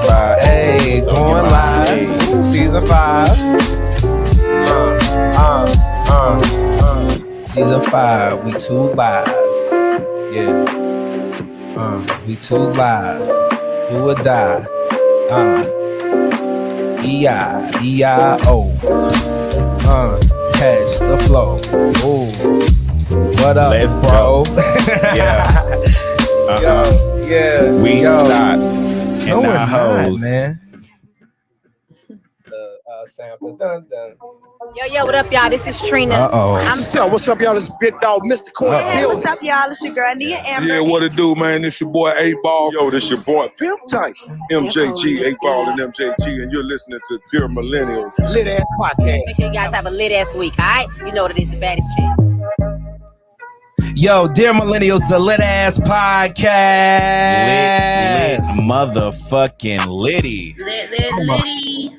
Hey, going live. Season 5. Season 5. We too live. Yeah. We too live. Do or die. E-I-E-I-O. Catch the flow. Ooh. What up, Let's bro? Yeah. Yeah. We not. No, we're not, hoes. man. Sample. Dun, dun. Yo, what up, y'all? This is Trina. What's up, y'all? This is Big Dog, Mr. Court. Hey, what's up, y'all? It's your girl, Nia Amber. Yeah, what it do, man? It's your boy A-Ball. Yo, this your boy Pimp Tight. MJG, A-Ball and MJG, and you're listening to Dear Millennials. Lit ass podcast. Make sure you guys have a lit ass week, all right? You know what it is, the baddest chick. Yo, Dear Millennials, the lit ass podcast. Lit motherfucking litty. Litty.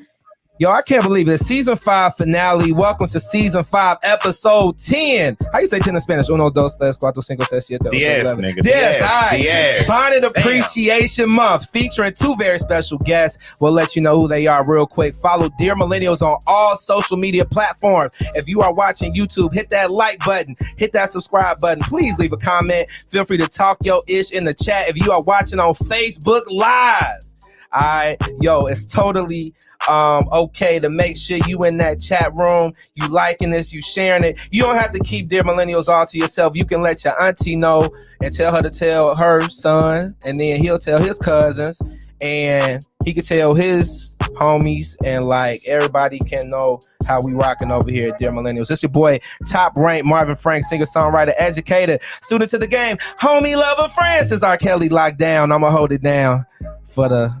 Yo, I can't believe it. Season 5 finale. Welcome to Season 5, Episode 10. How you say 10 in Spanish? Uno, dos, tres, cuatro, cinco, seis, siete, ocho, Nigga. Yes, all right. Yes. Bonnet Appreciation Month, featuring 2 very special guests. We'll let you know who they are real quick. Follow Dear Millennials on all social media platforms. If you are watching YouTube, hit that like button. Hit that subscribe button. Please leave a comment. Feel free to talk your ish in the chat. If you are watching on Facebook Live, all right, yo, it's totally okay to make sure you in that chat room, you liking this, you sharing it. You don't have to keep Dear Millennials all to yourself. You can let your auntie know and tell her to tell her son, and then he'll tell his cousins, and he can tell his homies, and like everybody can know how we rocking over here at Dear Millennials. It's your boy, top ranked Marvin Frank, singer, songwriter, educator, student to the game, homie, lover, friend. Since R. Kelly locked down, I'ma hold it down.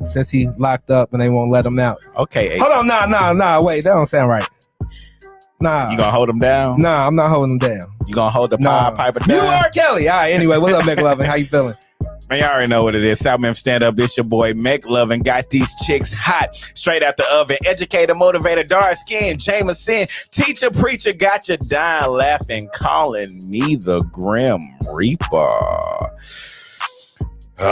Since he locked up and they won't let him out. Okay. Hold on, nah, wait, that don't sound right. Nah. You gonna hold him down? Nah, I'm not holding him down. You gonna hold the piper down? You are Kelly. All right, anyway, what's up, McLovin? How you feeling? Man, you already know what it is. South Memphis stand up. This your boy McLovin. Got these chicks hot, straight out the oven. Educator, motivator, dark skin, Jameson, teacher, preacher, got you dying, laughing, calling me the Grim Reaper. All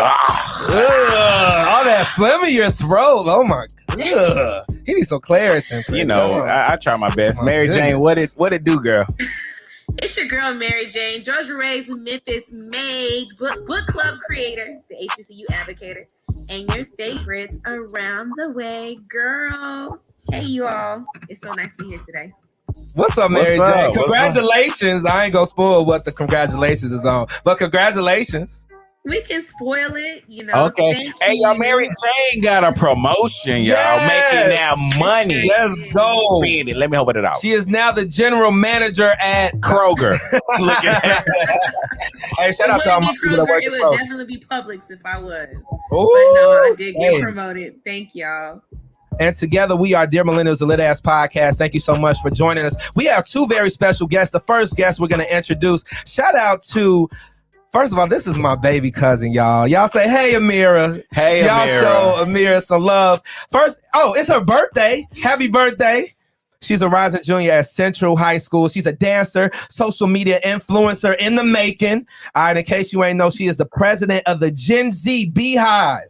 that phlegm in your throat. Oh my god. He needs some Claritin. You know, I try my best. Oh, Mary Jane, what it do, girl? It's your girl, Mary Jane, Georgia Ray's Memphis maid, book club creator, the HBCU advocator, and your favorites around the way, girl. Hey, you all. It's so nice to be here today. What's up, Mary What's Jane? up? Congratulations. I ain't gonna spoil what the congratulations is on, but congratulations. We can spoil it, you know. Okay. Hey, y'all, Mary Jane got a promotion, y'all. Yes. Making that money. Let's go. Spend it. Let me open it out. She is now the general manager at Kroger. Look at that. Hey, shout out to all my people that work It at would Kroger. definitely be Publix if I was. Ooh, But no, I did get hey. promoted. Thank y'all. And together we are Dear Millennials, the Lit Ass Podcast. Thank you so much for joining us. We have 2 very special guests. The first guest we're going to introduce. Shout out to, first of all, this is my baby cousin, y'all. Y'all say, hey, Ameera. Hey, y'all Ameera. show Ameera some love. First, it's her birthday. Happy birthday. She's a rising junior at Central High School. She's a dancer, social media influencer in the making. All right, in case you ain't know, she is the president of the Gen Z Beehive,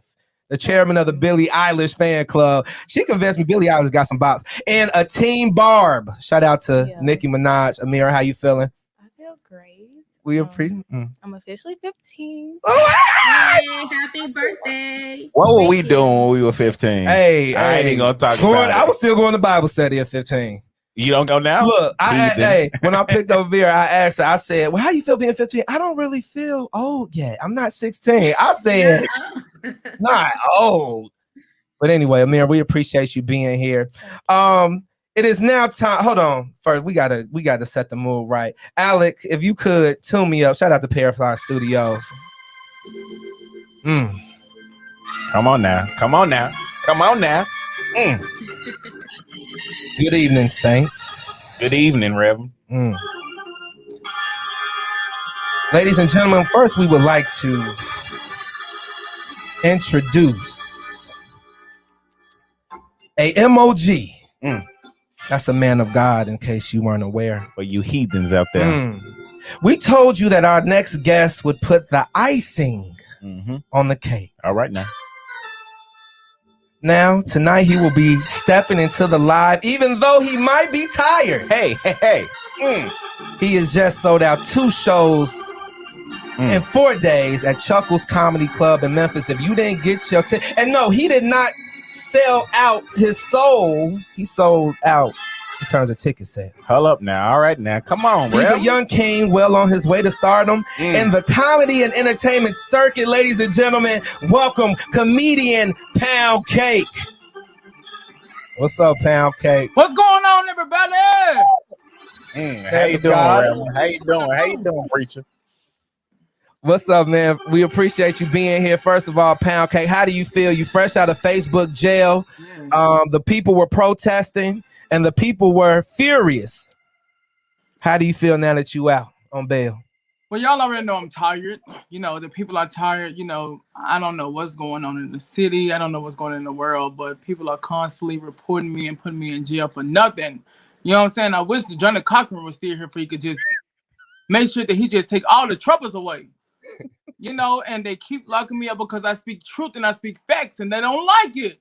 the chairman of the Billie Eilish fan club. She convinced me Billie Eilish got some bops. And a Team Barb. Shout out to Nicki Minaj. Ameera, how you feeling? I feel great. We appreciate. I'm officially 15. Hey, happy birthday. What were we doing when we were 15? Hey, I ain't even gonna talk about it. I was still going to Bible study at 15. You don't go now? Look, when I picked up Vera, I asked her, I said, well, how you feel being 15? I don't really feel old yet. I'm not 16. I said, not old. But anyway, Ameera, we appreciate you being here. It is now time. Hold on. First, we gotta set the mood right. Alec, if you could tune me up. Shout out to Parafly Studios. Come on now. Good evening, Saints. Good evening, Reverend. Ladies and gentlemen, first we would like to introduce a MOG. That's a man of God, in case you weren't aware. For you heathens out there. We told you that our next guest would put the icing on the cake. All right now. Now, tonight he will be stepping into the live, even though he might be tired. Hey. He has just sold out 2 shows in 4 days at Chuckles Comedy Club in Memphis. If you didn't get your ticket, and no, he did not sell out his soul. He sold out in terms of ticket sales. Hold up now. All right now. Come on, He's bro. a young king well on his way to stardom in the comedy and entertainment circuit. Ladies and gentlemen, welcome Comedian Poundcake. What's up, Poundcake? What's going on, everybody? How you doing, Reverend? How you doing, preacher? What's up, man? We appreciate you being here. First of all, Poundcake, how do you feel? You fresh out of Facebook jail. The people were protesting and the people were furious. How do you feel now that you out on bail? Well, y'all already know I'm tired. You know, the people are tired. You know, I don't know what's going on in the city. I don't know what's going on in the world, but people are constantly reporting me and putting me in jail for nothing. You know what I'm saying? I wish the Johnny Cochran was still here for he could just make sure that he just take all the troubles away. You know, and they keep locking me up because I speak truth and I speak facts and they don't like it.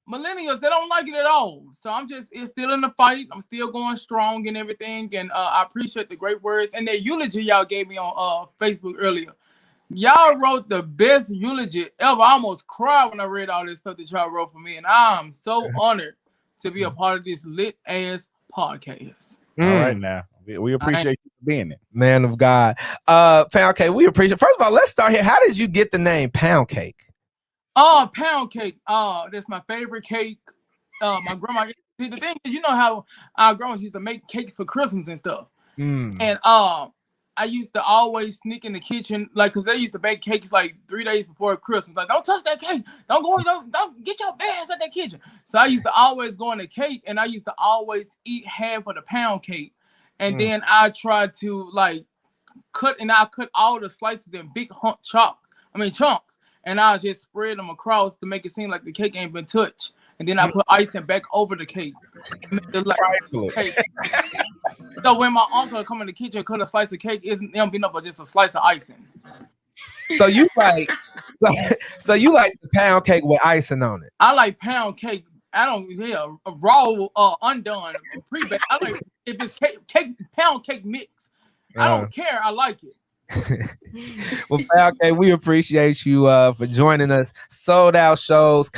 Millennials, they don't like it at all. So it's still in the fight. I'm still going strong and everything. And I appreciate the great words and that eulogy y'all gave me on Facebook earlier. Y'all wrote the best eulogy ever. I almost cried when I read all this stuff that y'all wrote for me. And I'm so honored to be a part of this lit ass podcast. All right now. We appreciate you for being there. Man of God. Poundcake, we appreciate. First of all, let's start here. How did you get the name Poundcake? Poundcake. That's my favorite cake. My grandma. See, the thing is, you know how our grandmas used to make cakes for Christmas and stuff. And I used to always sneak in the kitchen, like, cause they used to bake cakes like 3 days before Christmas. Like, don't touch that cake. Don't get your ass out that kitchen. So I used to always go in the cake, and I used to always eat half of the pound cake, and then I tried to like cut all the slices in big chunks, and I just spread them across to make it seem like the cake ain't been touched. And then I put icing back over the cake. Cake. So when my uncle come in the kitchen, cut a slice of cake, it don't be nothing but just a slice of icing. So you like the pound cake with icing on it? I like pound cake. I don't raw, undone, pre-baked. I like if it's pound cake mix. I don't care. I like it. Well, Poundcake, we appreciate you for joining us. Sold out shows,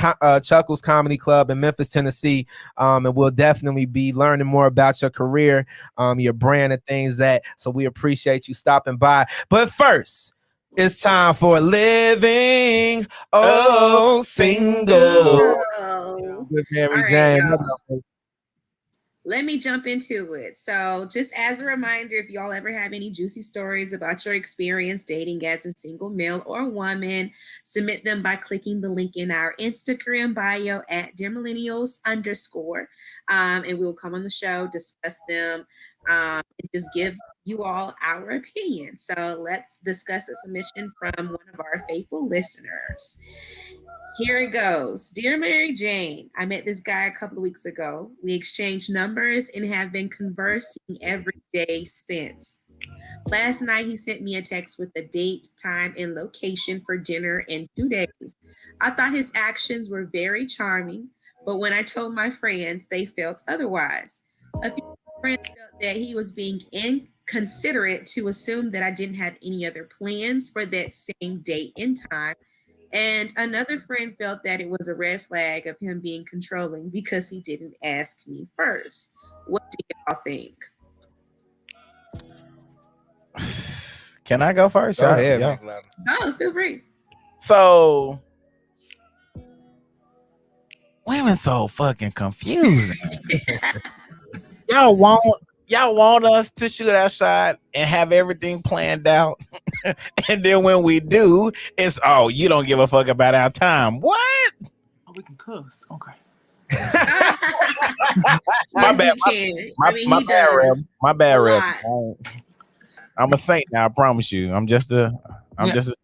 Chuckles Comedy Club in Memphis, Tennessee, and we'll definitely be learning more about your career, your brand, and things so we appreciate you stopping by. But first, it's time for Living Single with Mary Jane. Let me jump into it. So just as a reminder, if y'all ever have any juicy stories about your experience dating as a single male or woman, submit them by clicking the link in our Instagram bio at Dear Millennials _. And we'll come on the show, discuss them, and just give you all our opinion. So let's discuss a submission from one of our faithful listeners. Here it goes. Dear Mary Jane, I met this guy a couple of weeks ago. We exchanged numbers and have been conversing every day since. Last night, he sent me a text with the date, time, and location for dinner in 2 days. I thought his actions were very charming, but when I told my friends, they felt otherwise. A few friends felt that he was being inconsiderate to assume that I didn't have any other plans for that same date and time. And another friend felt that it was a red flag of him being controlling because he didn't ask me first. What do y'all think? Can I go first? Go ahead. Yeah. Oh, feel free. So, women so fucking confusing. Y'all want us to shoot our shot and have everything planned out. And then when we do, it's, oh, you don't give a fuck about our time. What? Oh, we can cuss. Okay. My bad. My bad, Rev. I'm a saint now, I promise you. I'm just a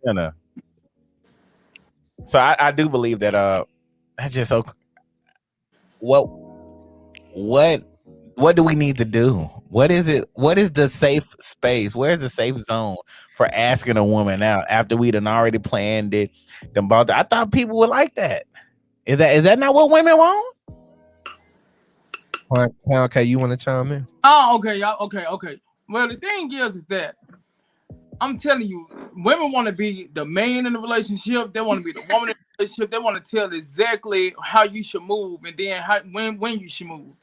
sinner. So I do believe that that's just so. What do we need to do? What is it? What is the safe space? Where's the safe zone for asking a woman out after we done already planned it? I thought people would like that. Is that not what women want? Okay, you want to chime in? Oh, okay, y'all. Okay. Well, the thing is that I'm telling you, women want to be the man in the relationship. They want to be the woman in the relationship. They want to tell exactly how you should move and then when you should move.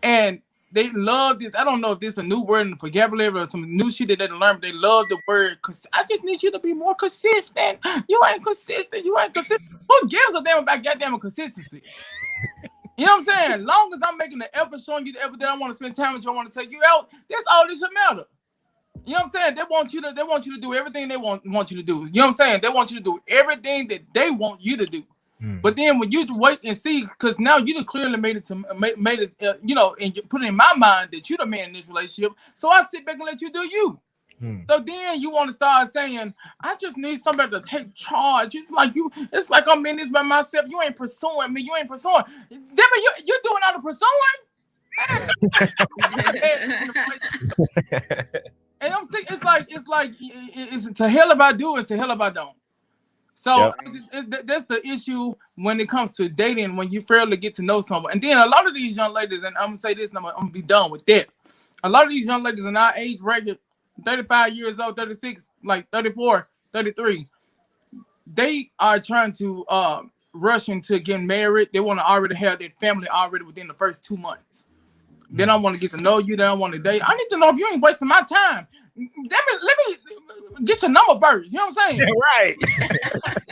And they love this. I don't know if this is a new word in the vocabulary or some new shit that they didn't learn, but they love the word. Cause I just need you to be more consistent. You ain't consistent. Who gives a damn about goddamn consistency? You know what I'm saying? Long as I'm making the effort, showing you the effort that I want to spend time with you, I want to take you out. That's all this should matter. You know what I'm saying? They want you to do everything they want you to do. You know what I'm saying? They want you to do everything that they want you to do. But then when you wait and see, because now you clearly made it, you know, and you put it in my mind that you're the man in this relationship. So I sit back and let you do you. So then you want to start saying, I just need somebody to take charge. It's like I'm in this by myself. You ain't pursuing me. You ain't pursuing. Damn it, you doing all the pursuing? And I'm saying it's to hell if I do, it's to hell if I don't. So that's the issue when it comes to dating, when you fairly get to know someone. And then a lot of these young ladies, and I'm gonna say this, and I'm gonna be done with that. A lot of these young ladies in our age bracket, 35 years old, 36, like 34, 33, they are trying to rush into getting married. They want to already have their family already within the first 2 months. Then I want to get to know you. Then I want to date. I need to know if you ain't wasting my time. Let me get your number first. You know what I'm saying? Right.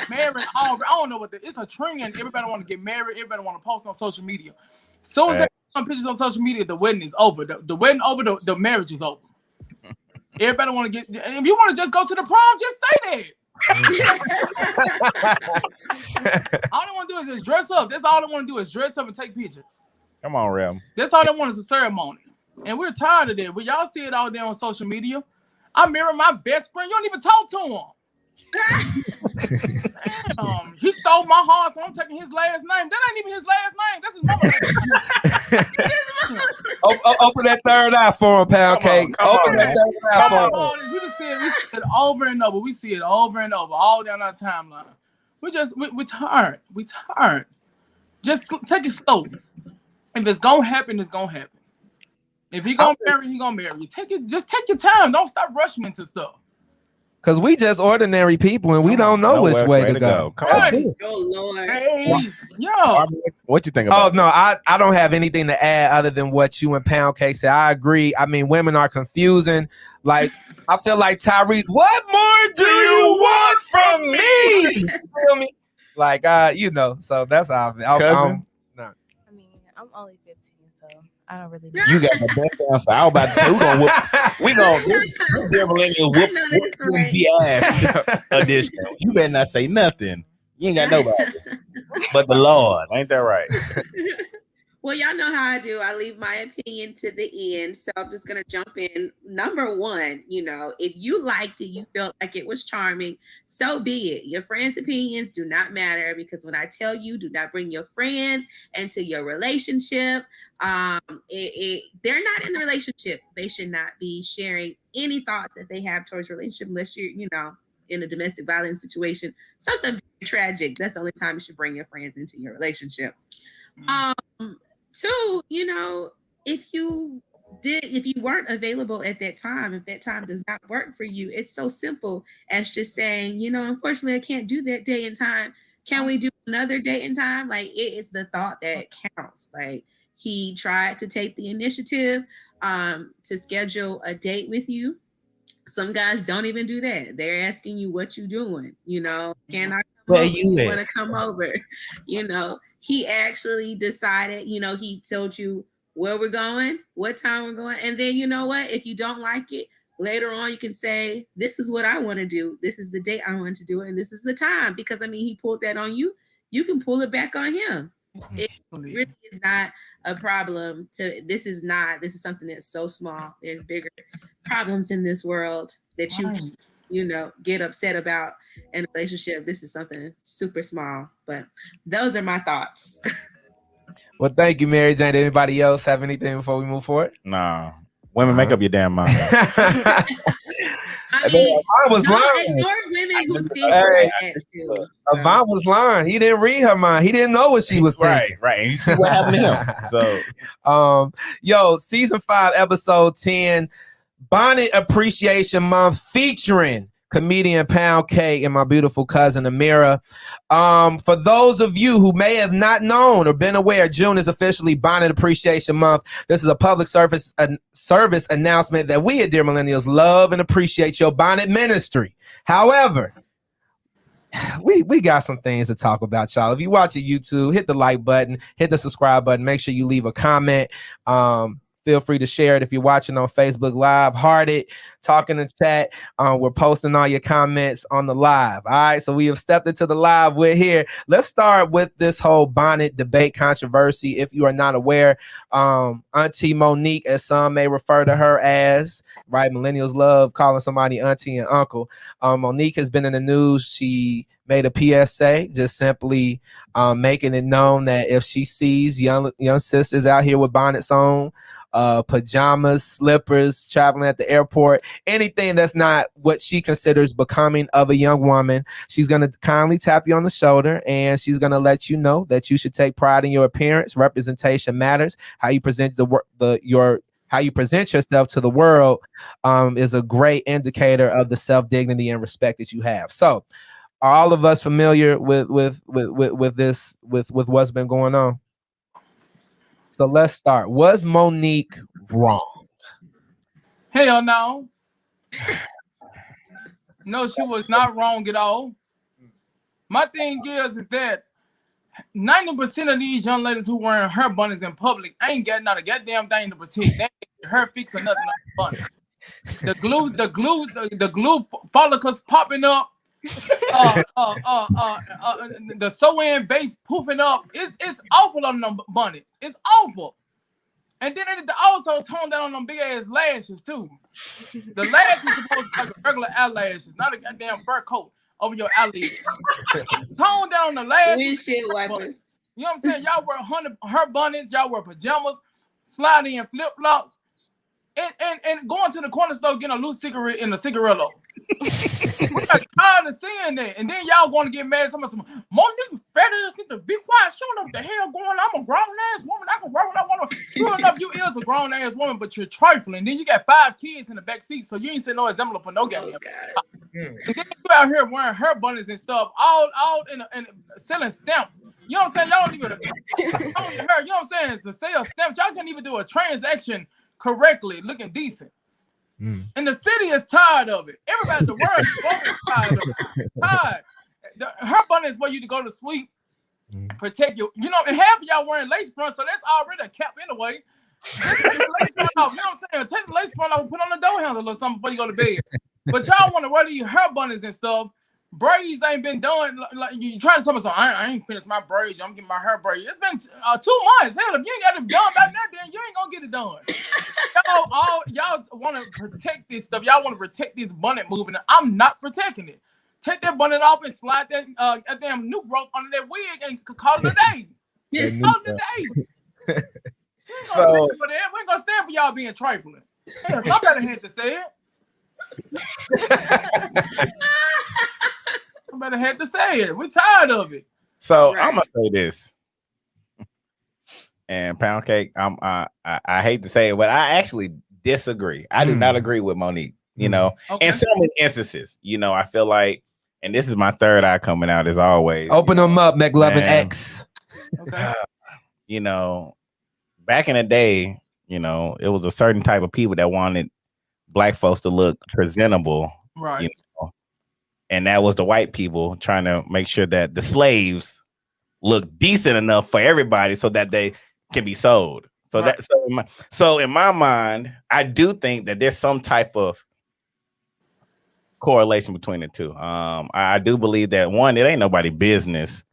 Married, I don't know it's a trend. Everybody want to get married. Everybody want to post on social media. As soon as they post pictures on social media, the wedding is over. The wedding over, the marriage is over. Everybody want to get. If you want to just go to the prom, just say that. All they want to do is just dress up. That's all they want to do is dress up and take pictures. Come on, Rem. That's all they want is a ceremony. And we're tired of that. But y'all see it all there on social media. I mirror my best friend. You don't even talk to him. Damn, he stole my heart, so I'm taking his last name. That ain't even his last name. That's his mother's. Open that third eye for him, Poundcake. Open that third eye for him. We see it over and over. We see it over and over, all down our timeline. We're tired. We're tired. Just take it slow. If it's gonna happen, it's gonna happen. If he gonna marry, he gonna marry you. Just take your time. Don't stop rushing into stuff. Cause we just ordinary people and we don't know which way to go. Oh Lord. Hey, yo. What you think about? Oh no, I don't have anything to add other than what you and Poundcake said. I agree. I mean, women are confusing. Like, I feel like Tyrese, what more do you want from me? You feel me? Like, you know, so that's how I feel. I'm only 15, so I don't really know. You got the best answer. I was about to say we gonna Dear Millennials whoop the ass edition. You better not say nothing. You ain't got nobody but the Lord. Ain't that right? Well, y'all know how I do. I leave my opinion to the end. So I'm just going to jump in. Number one, you know, if you liked it, you felt like it was charming, so be it. Your friends' opinions do not matter, because when I tell you, do not bring your friends into your relationship. They're not in the relationship. They should not be sharing any thoughts that they have towards your relationship unless you're, you know, in a domestic violence situation, something very tragic. That's the only time you should bring your friends into your relationship. Two, you know, if you weren't available at that time, if that time does not work for you, it's so simple as just saying, you know, unfortunately, I can't do that day and time. Can we do another date and time? Like, it is the thought that counts. Like, he tried to take the initiative to schedule a date with you. Some guys don't even do that. They're asking you what you doing, you know, can I come over? You want to come over? You know, he actually decided, you know, he told you where we're going, what time we're going. And then, you know what, if you don't like it, later on, you can say, this is what I want to do. This is the date I want to do it. And this is the time, because I mean, he pulled that on you. You can pull it back on him. It really is not a problem this is something that's so small. There's bigger problems in this world that you know, get upset about in a relationship. This is something super small, but those are my thoughts. Well, thank you, Mary Jane. Did anybody else have anything before we move forward? Nah. Women, make up your damn mind. I mean, I was don't ignore women person who thinks Hey, like that too. So. Avant was lying. He didn't read her mind. He didn't know what she was thinking. Right. And you see what happened to him. So, yo, season 5, episode 10, Bonnet Appreciation Month, featuring Comedian Poundcake and my beautiful cousin Ameera. For those of you who may have not known or been aware, June is officially Bonnet Appreciation Month. This is a public service announcement that we at Dear Millennials love and appreciate your bonnet ministry. However, we got some things to talk about, y'all. If you watch at YouTube, hit the like button, hit the subscribe button, make sure you leave a comment. Feel free to share it if you're watching on Facebook Live. Heart it, talk in the chat. We're posting all your comments on the live. All right, so we have stepped into the live. We're here. Let's start with this whole bonnet debate controversy. If you are not aware, Auntie Monique, as some may refer to her as, right? Millennials love calling somebody auntie and uncle. Monique has been in the news. She made a PSA, just simply making it known that if she sees young sisters out here with bonnets on, pajamas, slippers, traveling at the airport, anything that's not what she considers becoming of a young woman, she's going to kindly tap you on the shoulder and she's going to let you know that you should take pride in your appearance. Representation matters. How you present how you present yourself to the world is a great indicator of the self-dignity and respect that you have. So are all of us familiar with what's been going on? So let's start. Was Monique wrong? Hell no. No, she was not wrong at all. My thing is that 90% of these young ladies who wearing her bunnies in public ain't got not a goddamn thing to protect. They ain't her fix or nothing on the bunnies. The glue follicles popping up. The sew-in base poofing up. It's awful on them bonnets. It's awful. And then it also tone down on them big ass lashes too. The lashes supposed to be like a regular eyelashes, not a goddamn fur coat over your eyelids. Tone down on the lashes. Windshield wipers. You know what I'm saying? Y'all wear her bonnets, y'all wear pajamas, sliding in flip-flops, and going to the corner store getting a loose cigarette in a cigarillo. We got tired of seeing that, and then y'all going to get mad. Somebody, Monique, fat ass, need to be quiet. Showing up the hell going on. I'm a grown ass woman. I can wear what I want to. True enough, you is a grown ass woman, but you're trifling. Then you got 5 kids in the back seat, so you ain't saying no example for no goddamn. And then you out here wearing her bunnies and stuff, all in selling stamps. You know what I'm saying? Y'all don't even. You know what I'm saying? To sell stamps, y'all can't even do a transaction correctly, looking decent. And the city is tired of it. Everybody in the world is tired of it. Tired. Her bunny is for you to go to sleep, protect you. You know, and half of y'all wearing lace fronts, so that's already a cap anyway. Take the lace front off. You know what I'm saying? Take the lace front off and put on the door handle or something before you go to bed. But y'all want to wear these hair bunnies and stuff. Braids ain't been done. Like you trying to tell me something. I ain't finished my braids. I'm getting my hair braided. It's been 2 months. Hell, if you ain't got it done by now, then you ain't gonna get it done. Y'all want to protect this stuff. Y'all want to protect this bonnet movement. I'm not protecting it. Take that bonnet off and slide that damn new rope under that wig and call it a day. Call it a day. So we ain't gonna stand for y'all being trifling. Hell, somebody had to say it. Somebody had to say it. We're tired of it. So right. I'm gonna say this, and Poundcake. I hate to say it, but I actually disagree. I do not agree with Monique. You know, in some instances, you know, I feel like, and this is my third eye coming out as always. Open them up, McLovin X. Okay. You know, back in the day, you know, it was a certain type of people that wanted black folks to look presentable, right? You know? And that was the white people trying to make sure that the slaves look decent enough for everybody so that they can be sold. So right. So in my mind, I do think that there's some type of correlation between the two. I do believe that one, it ain't nobody's business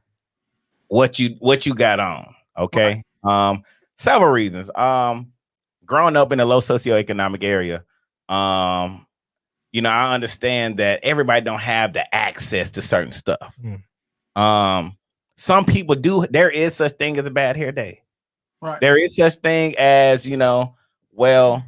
what you got on. Okay. Right. Several reasons. Growing up in a low socioeconomic area, you know, I understand that everybody don't have the access to certain stuff. Some people do. There is such thing as a bad hair day. Right. There is such thing as, you know, well,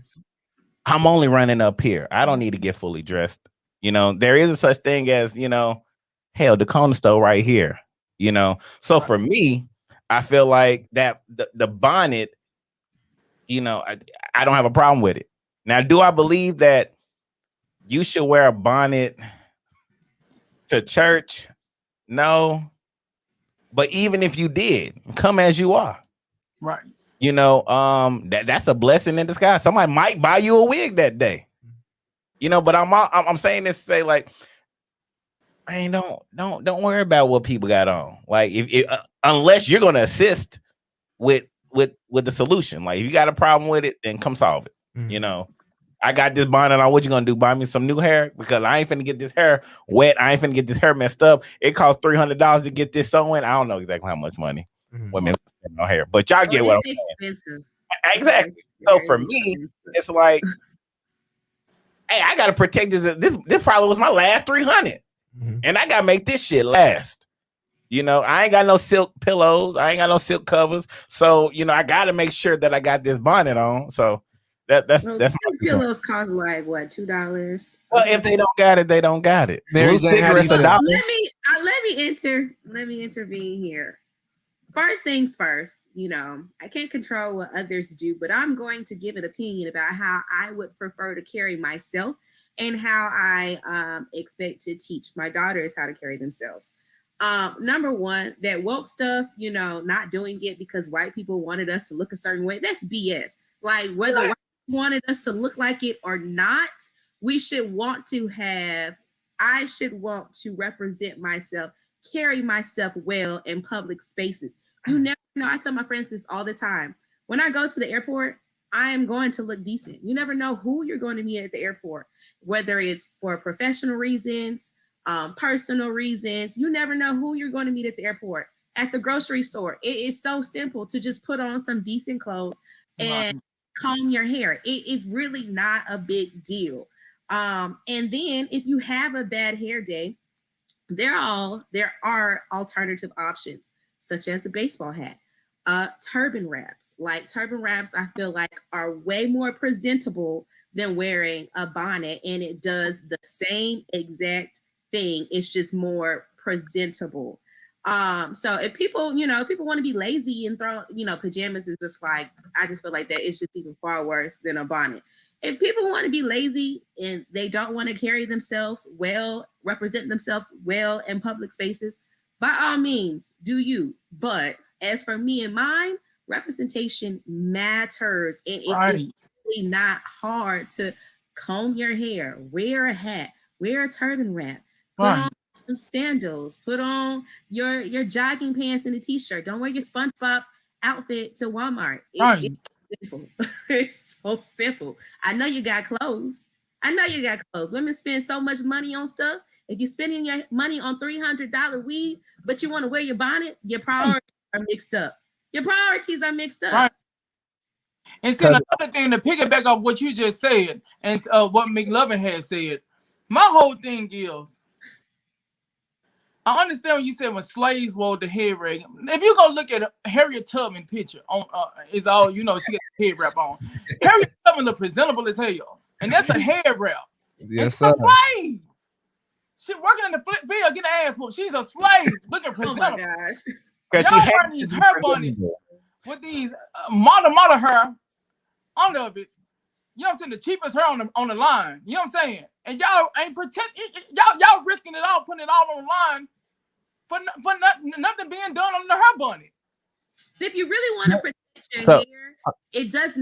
I'm only running up here. I don't need to get fully dressed. You know, there is a such thing as, you know, hell, the corner store right here. You know, so for me, I feel like that the bonnet, you know, I don't have a problem with it. Now, do I believe that you should wear a bonnet to church? No. But even if you did, come as you are. Right. You know, that's a blessing in disguise. Somebody might buy you a wig that day. You know, but I'm saying this to say, like, man, don't worry about what people got on. Like, if unless you're gonna assist with the solution. Like, if you got a problem with it, then come solve it. You know, I got this bonnet on. What you gonna do? Buy me some new hair? Because I ain't finna get this hair wet. I ain't finna get this hair messed up. It costs $300 to get this sewn. I don't know exactly how much money women spend on hair, but y'all get what I'm saying. Expensive. Exactly. So for me, it's like, hey, I gotta protect this. This probably was my last 300, and I gotta make this shit last. You know, I ain't got no silk pillows. I ain't got no silk covers. So, you know, I gotta make sure that I got this bonnet on. So that's my pillows cost like what, $2? Well, if they don't got it, they don't got it. Mary Jane, how do you feel? Let me intervene here. First things first, you know, I can't control what others do, but I'm going to give an opinion about how I would prefer to carry myself and how I expect to teach my daughters how to carry themselves. Number one, that woke stuff, you know, not doing it because white people wanted us to look a certain way, that's BS. Like, whether white people wanted us to look like it or not, I should want to represent myself, carry myself well in public spaces. You never know. I tell my friends this all the time. When I go to the airport, I am going to look decent. You never know who you're going to meet at the airport, whether it's for professional reasons, personal reasons. You never know who you're going to meet at the airport. At the grocery store, it is so simple to just put on some decent clothes and comb your hair. It is really not a big deal. And then if you have a bad hair day, there are alternative options, such as a baseball hat, turban wraps. Like, turban wraps, I feel like are way more presentable than wearing a bonnet, and it does the same exact thing. It's just more presentable. So if people want to be lazy and throw, you know, pajamas is just like, I just feel like that it's just even far worse than a bonnet. If people want to be lazy and they don't want to carry themselves well, represent themselves well in public spaces, by all means, do you. But as for me and mine, representation matters. And it's really not hard to comb your hair, wear a hat, wear a turban wrap, put on some sandals, put on your jogging pants and a t-shirt. Don't wear your SpongeBob outfit to Walmart. It's simple. It's so simple. I know you got clothes. Women spend so much money on stuff. If you're spending your money on $300 weed, but you want to wear your bonnet, your priorities are mixed up. Right. And see, another thing to piggyback off what you just said and what McLovin had said, my whole thing is, I understand when you said when slaves wore the head wrap. If you go look at Harriet Tubman picture on, is all, you know, she got the head wrap on. Harriet Tubman look presentable as hell, and that's a head wrap. Yes, sir. A slave. She working in the flip field, getting her ass whooped. She's a slave, looking presentable. Oh my gosh! Y'all wearing these hair bonnets with these model hair under it. You know what I'm saying? The cheapest hair on the line. You know what I'm saying? And y'all ain't y'all risking it all, putting it all on the line for nothing being done on the hair bonnet. If you really want to protect your hair, it does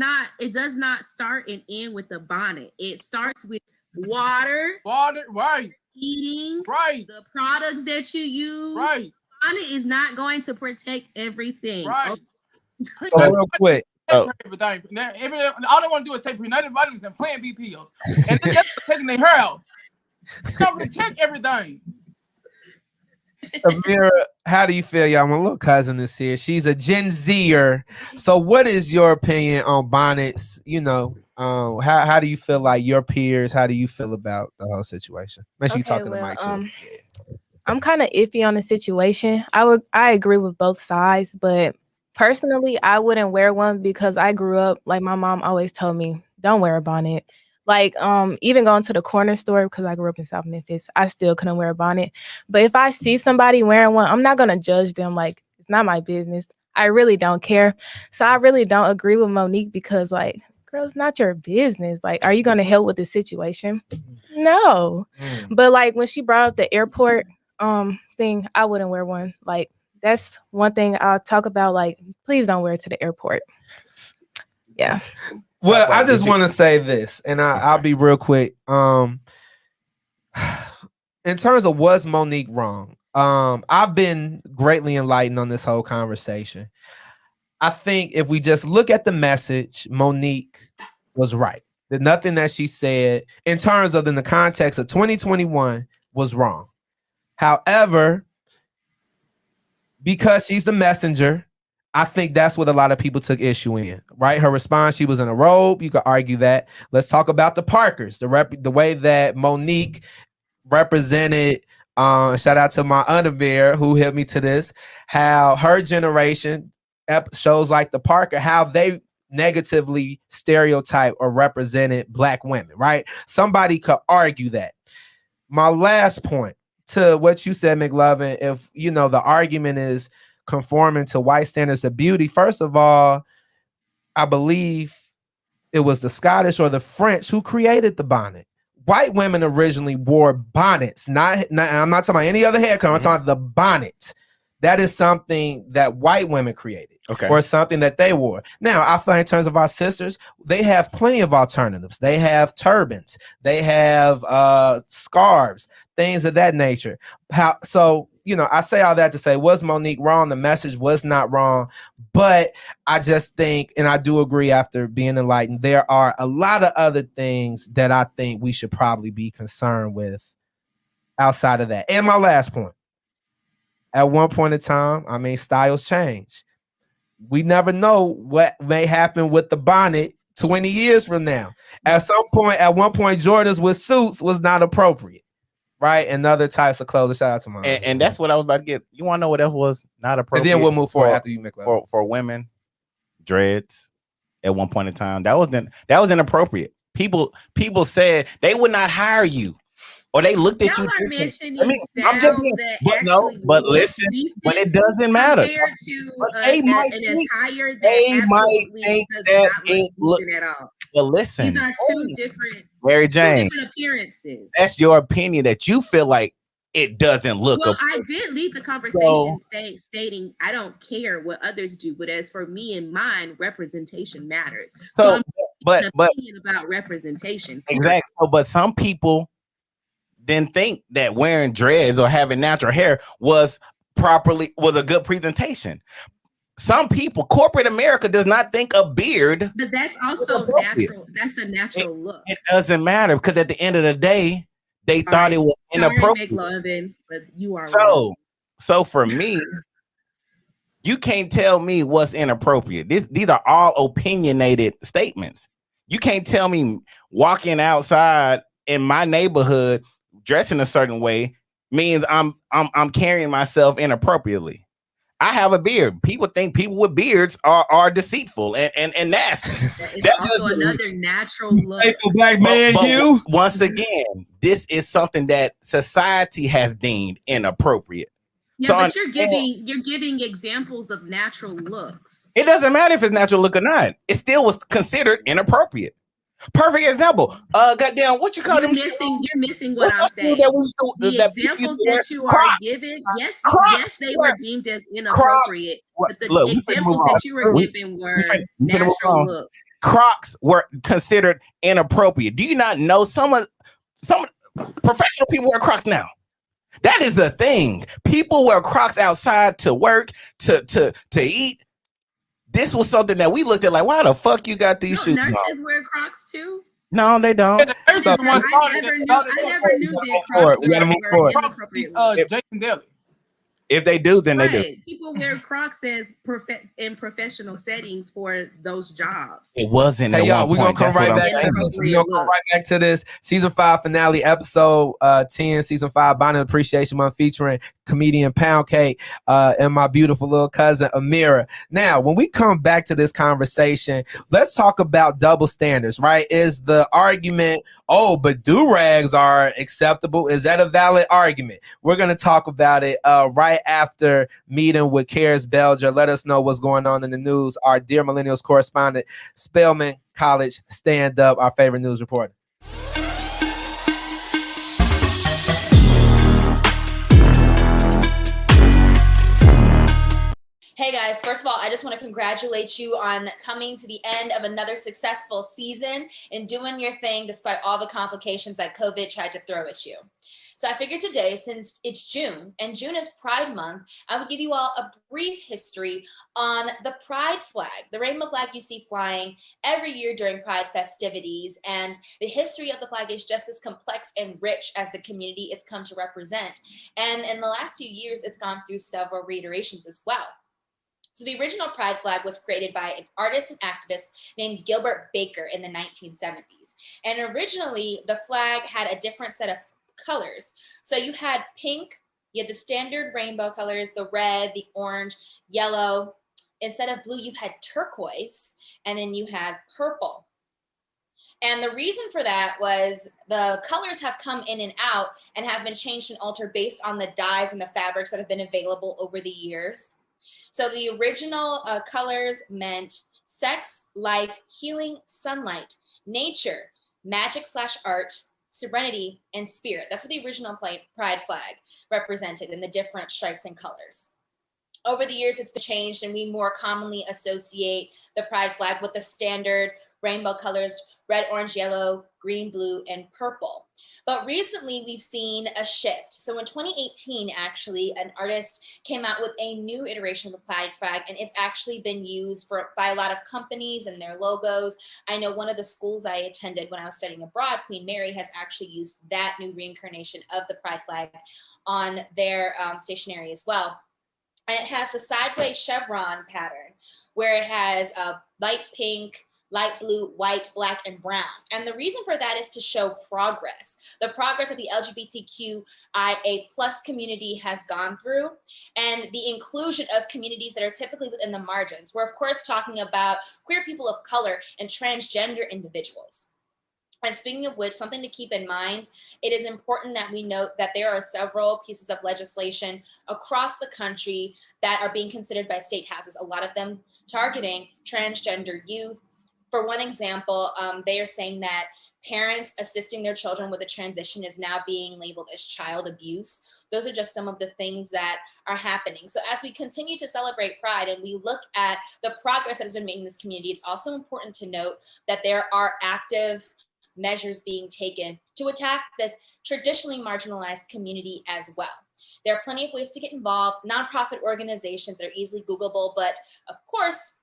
not start and end with the bonnet. It starts with water, right? Eating, right? The products that you use, right? Bonnet is not going to protect everything, right? Okay. So real quick. Everything. All they want to do is take prenatal vitamins and Plan B pills, and then they're taking their hair out. It's gonna protect everything. Ameera, how do you feel? Y'all, my little cousin is here. She's a Gen Zer. So what is your opinion on bonnets? You know, how do you feel like your peers? How do you feel about the whole situation? Make sure you talking to Mike too. I'm kind of iffy on the situation. I agree with both sides, but personally, I wouldn't wear one because I grew up, like, my mom always told me, don't wear a bonnet. Like, even going to the corner store, because I grew up in South Memphis, I still couldn't wear a bonnet. But if I see somebody wearing one, I'm not gonna judge them. Like, it's not my business. I really don't care. So I really don't agree with Monique because, like, girl, it's not your business. Like, are you gonna help with the situation? No. But like when she brought up the airport thing, I wouldn't wear one. Like, that's one thing I'll talk about. Like, please don't wear it to the airport. Yeah. Well, I just want to say this, and I'll be real quick. In terms of was Monique wrong, I've been greatly enlightened on this whole conversation. I think if we just look at the message, Monique was right. That nothing that she said in terms of in the context of 2021 was wrong. However, because she's the messenger, I think that's what a lot of people took issue in, right? Her response, she was in a robe. You could argue that. Let's talk about the Parkers, the way that Monique represented. Shout out to my Ameera who hit me to this. How her generation shows like the Parker, how they negatively stereotype or represented Black women, right? Somebody could argue that. My last point to what you said, McLovin, if you know the argument is conforming to white standards of beauty, first of all, I believe it was the Scottish or the French who created the bonnet. White women originally wore bonnets. Not I'm not talking about any other haircut. I'm talking about the bonnet. That is something that white women created, or something that they wore. Now, I find in terms of our sisters, they have plenty of alternatives. They have turbans, they have scarves, things of that nature. So, you know, I say all that to say, was Monique wrong? The message was not wrong, but I just think, and I do agree after being enlightened, there are a lot of other things that I think we should probably be concerned with outside of that. And my last point. At one point in time, I mean, styles change. We never know what may happen with the bonnet 20 years from now. At one point, Jordans with suits was not appropriate, right? And other types of clothes. Shout out to my and that's what I was about to get. You want to know what else was not appropriate? And then we'll move forward after you make for women, dreads. At one point in time, that was inappropriate. People said they would not hire you. Or they looked at you. Y'all are mentioning styles but listen, when it doesn't matter. Compared to an attire that absolutely does not look decent at all. But listen, these are two different, Mary Jane, two different appearances. That's your opinion that you feel like it doesn't look. Well, I did lead the conversation stating I don't care what others do, but as for me and mine, representation matters. So I'm but opinion about representation. Exactly. But some people didn't think that wearing dreads or having natural hair was a good presentation. Some people, corporate America does not think a beard. But that's also natural. That's a natural look. It doesn't matter because at the end of the day, they thought it was inappropriate. McLovin, but you are so for me, you can't tell me what's inappropriate. These are all opinionated statements. You can't tell me walking outside in my neighborhood dressing a certain way means I'm carrying myself inappropriately. I have a beard. People think people with beards are deceitful and nasty. That's also another natural look. Black man, you. Once again, this is something that society has deemed inappropriate. Yeah, so but you're giving examples of natural looks. It doesn't matter if it's natural look or not. It still was considered inappropriate. Perfect example. Goddamn, what you call them? You're missing what I'm saying. The examples that you are giving, yes, they were deemed as inappropriate. But the examples that you were giving were natural looks. Crocs were considered inappropriate. Do you not know some professional people wear Crocs now? That is a thing. People wear Crocs outside to work, to eat. This was something that we looked at like, why the fuck you got these shoes? Nurses wear Crocs too? No, they don't. I never knew that Crocs were inappropriate. Jason Daly. If they do, then they do. People wear Crocs as in professional settings for those jobs. It wasn't. Hey, y'all, we're going to come right back to this. We're going to come right back to this. Season 5 finale, episode 10, Season 5, Bonnet Appreciation Month, featuring Comedian Poundcake, and my beautiful little cousin Ameera. Now, when we come back to this conversation, let's talk about double standards, right? Is the argument, oh, but do-rags are acceptable? Is that a valid argument? We're going to talk about it right after meeting with Karys Belger. Let us know what's going on in the news. Our Dear Millennials correspondent, Spelman College stand-up, our favorite news reporter. Hey guys, first of all, I just want to congratulate you on coming to the end of another successful season and doing your thing despite all the complications that COVID tried to throw at you. So I figured today, since it's June and June is Pride Month, I would give you all a brief history on the Pride flag, the rainbow flag you see flying every year during Pride festivities. And the history of the flag is just as complex and rich as the community it's come to represent. And in the last few years, it's gone through several reiterations as well. So the original Pride flag was created by an artist and activist named Gilbert Baker in the 1970s. And originally, the flag had a different set of colors. So you had pink, you had the standard rainbow colors, the red, the orange, yellow. Instead of blue, you had turquoise, and then you had purple. And the reason for that was the colors have come in and out and have been changed and altered based on the dyes and the fabrics that have been available over the years. So the original colors meant sex, life, healing, sunlight, nature, magic/art, serenity, and spirit. That's what the original Pride flag represented in the different stripes and colors. Over the years, it's been changed, and we more commonly associate the Pride flag with the standard rainbow colors, red, orange, yellow, green, blue, and purple. But recently, we've seen a shift. So in 2018, actually, an artist came out with a new iteration of the Pride flag, and it's actually been used by a lot of companies and their logos. I know one of the schools I attended when I was studying abroad, Queen Mary, has actually used that new reincarnation of the Pride flag on their stationery as well. And it has the sideways chevron pattern, where it has light pink, light blue, white, black, and brown. And the reason for that is to show progress, the progress that the LGBTQIA+ community has gone through, and the inclusion of communities that are typically within the margins. We're, of course, talking about queer people of color and transgender individuals. And speaking of which, something to keep in mind, it is important that we note that there are several pieces of legislation across the country that are being considered by state houses, a lot of them targeting transgender youth. For one example, they are saying that parents assisting their children with a transition is now being labeled as child abuse. Those are just some of the things that are happening. So as we continue to celebrate Pride and we look at the progress that has been made in this community, it's also important to note that there are active measures being taken to attack this traditionally marginalized community as well. There are plenty of ways to get involved, nonprofit organizations that are easily Googleable, but of course,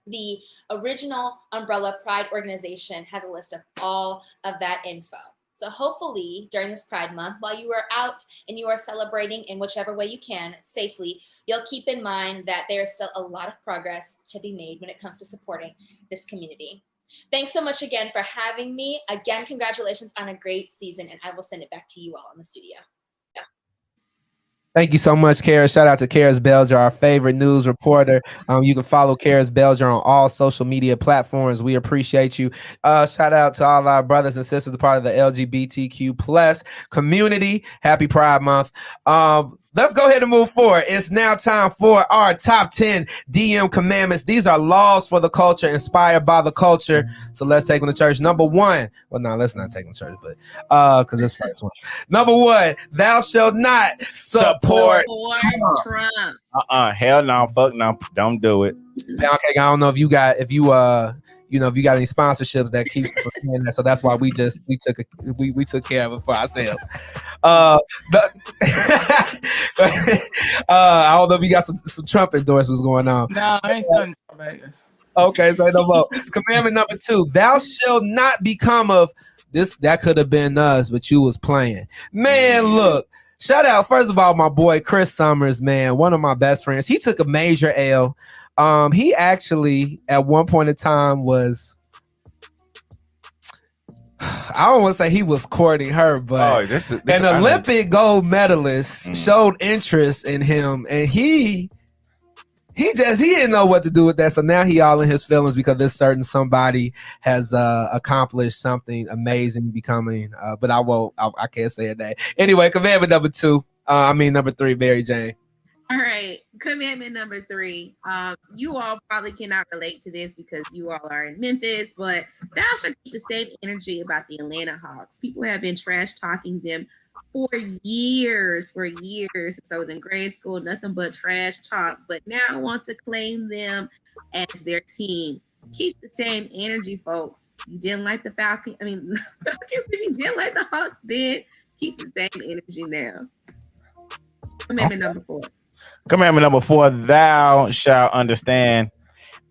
the original Umbrella Pride organization has a list of all of that info. So hopefully during this Pride Month, while you are out and you are celebrating in whichever way you can safely, you'll keep in mind that there is still a lot of progress to be made when it comes to supporting this community. Thanks so much again for having me. Again, congratulations on a great season, and I will send it back to you all in the studio. Thank you so much, Karys. Shout out to Karys Belger, our favorite news reporter. You can follow Karys Belger on all social media platforms. We appreciate you. Shout out to all our brothers and sisters, part of the LGBTQ plus community. Happy Pride Month. Let's go ahead and move forward. It's now time for our top 10 DM commandments. These are laws for the culture, inspired by the culture. So let's take them to church. Number one. Well, no, let's not take them to church, but because this first one. Number one, thou shalt not support Trump. Hell no, fuck no, don't do it. Poundcake, I don't know if you got any sponsorships that keeps saying that, so that's why we took care of it for ourselves. I don't know if you got some Trump endorsements going on. No, I ain't studying Vegas. Okay, so no more. Commandment number 2: thou shalt not become of this. That could have been us, but you was playing. Man, look. Shout out, first of all, my boy Chris Summers, man, one of my best friends. He took a major L. He actually, at one point in time, was I don't want to say he was courting her, but an Olympic gold medalist showed interest in him, and he didn't know what to do with that. So now he all in his feelings because this certain somebody has accomplished something amazing, becoming. But I can't say a name. Anyway, commandment number 3, Mary Jane. All right, commandment number 3. You all probably cannot relate to this because you all are in Memphis, but thou shalt keep the same energy about the Atlanta Hawks. People have been trash talking them for years. Since I was in grade school, nothing but trash talk. But now I want to claim them as their team. Keep the same energy, folks. You didn't like the Falcons. If you didn't like the Hawks, then keep the same energy now. Commandment number 4. Commandment number 4, thou shalt understand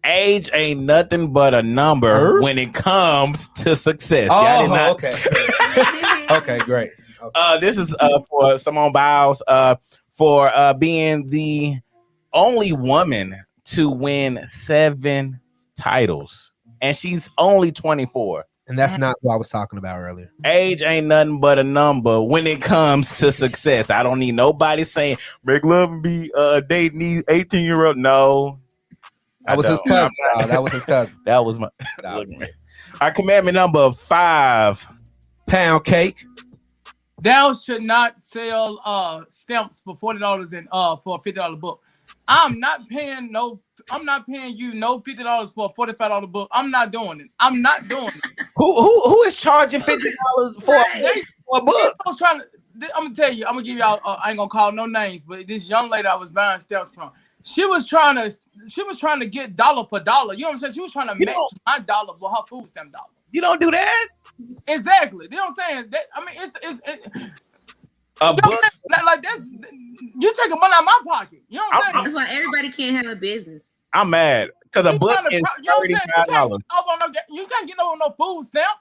age ain't nothing but a number when it comes to success. Okay. Okay, great. Okay. This is for Simone Biles for being the only woman to win 7 titles. And she's only 24. And that's not what I was talking about earlier. Age ain't nothing but a number when it comes to success. I don't need nobody saying make love and be dating these 18-year-old. No. That was his cousin. That was his cousin. That was my Our commandment number 5. Pound cake. Thou should not sell stamps for $40 and for a $50 book. I'm not paying you no $50 for a $45 book. I'm not doing it. I'm not doing it. Who is charging $50 for a book? I'm gonna tell you. I'm gonna give y'all. I ain't gonna call no names, but this young lady I was buying stamps from, she was trying to get dollar for dollar. You know what I'm saying? She was trying to match my dollar with her food stamp dollar. You don't do that. Exactly. You know what I'm saying? It's a book like that's you taking money out of my pocket. You know what I'm saying? That's why everybody can't have a business. I'm mad because a book is $35. You can't get no food stamps.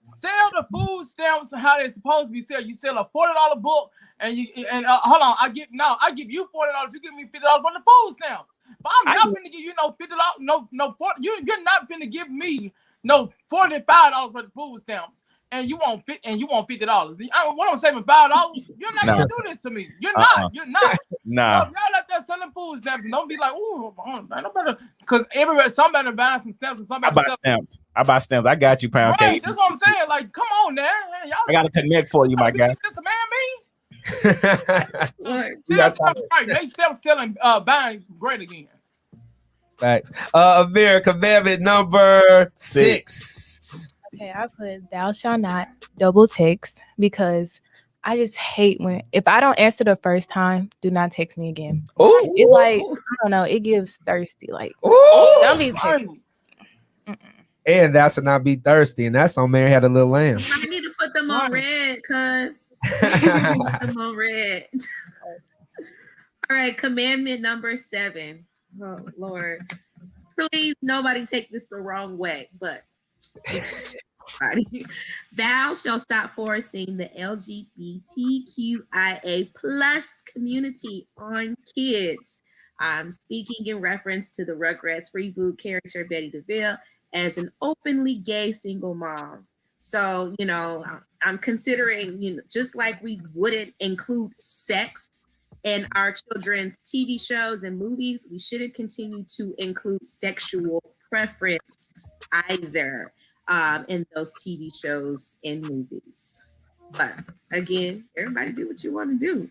Sell the food stamps how they're supposed to be sold. You sell a $40 book, and hold on, I give you $40. You give me $50 for the food stamps. But I'm not finna give you no $50. You're not finna give me no $45 for the food stamps. And you want $50. What I'm saving $5? You're not gonna do this to me. You're not. Nah. So y'all out there selling food stamps and don't be like, ooh, because somebody buying some stamps and somebody I buy stamps. I got you, Pound Right, Cake. that's what I'm saying. Like, come on now. Y'all I got to connect for you, my guy. This the man me. They still selling buying great again. Facts. Ameera, commandment number 6. Okay, I put thou shalt not double text because I just hate if I don't answer the first time, do not text me again. Ooh. It I don't know, it gives thirsty. Like, don't be texting. And thou shalt not be thirsty, and that's on Mary Had a Little Lamb. I need to put them on red, cuz. Put them on red. All right, commandment number 7. Oh Lord, please, nobody take this the wrong way, but. Thou shalt stop forcing the LGBTQIA plus community on kids. I'm speaking in reference to the Rugrats reboot character Betty DeVille as an openly gay single mom. So, I'm considering, just like we wouldn't include sex in our children's TV shows and movies, we shouldn't continue to include sexual preference either in those TV shows and movies. But again, everybody do what you want to do.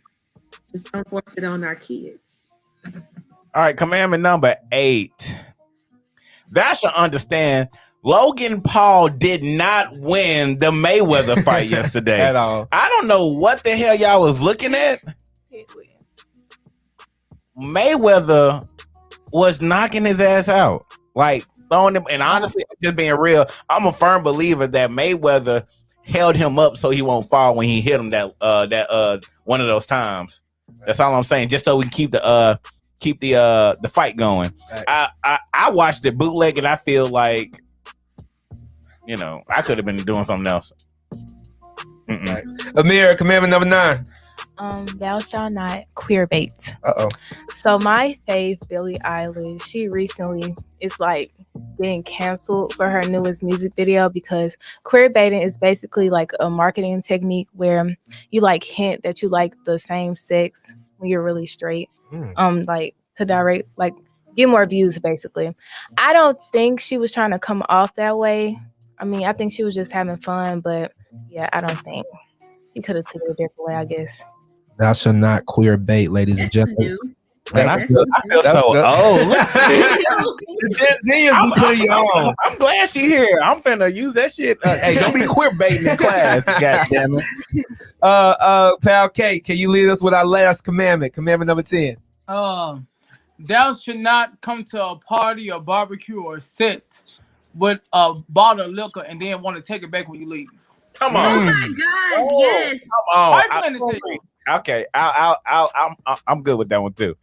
Just don't force it on our kids. All right, commandment number 8. Thou shalt understand Logan Paul did not win the Mayweather fight yesterday. At all. I don't know what the hell y'all was looking at. Mayweather was knocking his ass out. Like, throwing him, and honestly, just being real, I'm a firm believer that Mayweather held him up so he won't fall when he hit him that one of those times. That's all I'm saying, just so we can keep the fight going. Right. I watched the bootleg and I feel like, I could have been doing something else. Right. Ameera, commandment number 9. Thou shalt not queer bait. Uh-oh. So my fave, Billie Eilish, she recently is like getting canceled for her newest music video because queer baiting is basically like a marketing technique where you like hint that you like the same sex when you're really straight. Like to direct, like get more views basically. I don't think she was trying to come off that way. I mean, I think she was just having fun, but yeah, I don't think she could have took it a different way, I guess. Thou shall not queer bait, ladies and That's gentlemen. new. Man, I feel That's so good. old. Look The Gen Zers be putting you on. I'm glad she here. I'm finna use that shit. Hey, don't be queer baiting in class. God damn it. Poundcake, can you lead us with our last commandment? Commandment number 10. Thou should not come to a party or barbecue or sit with a bottle of liquor and then want to take it back when you leave. Come Oh on. my gosh, yes. Come on. Trifling is it. Okay, I'm good with that one too.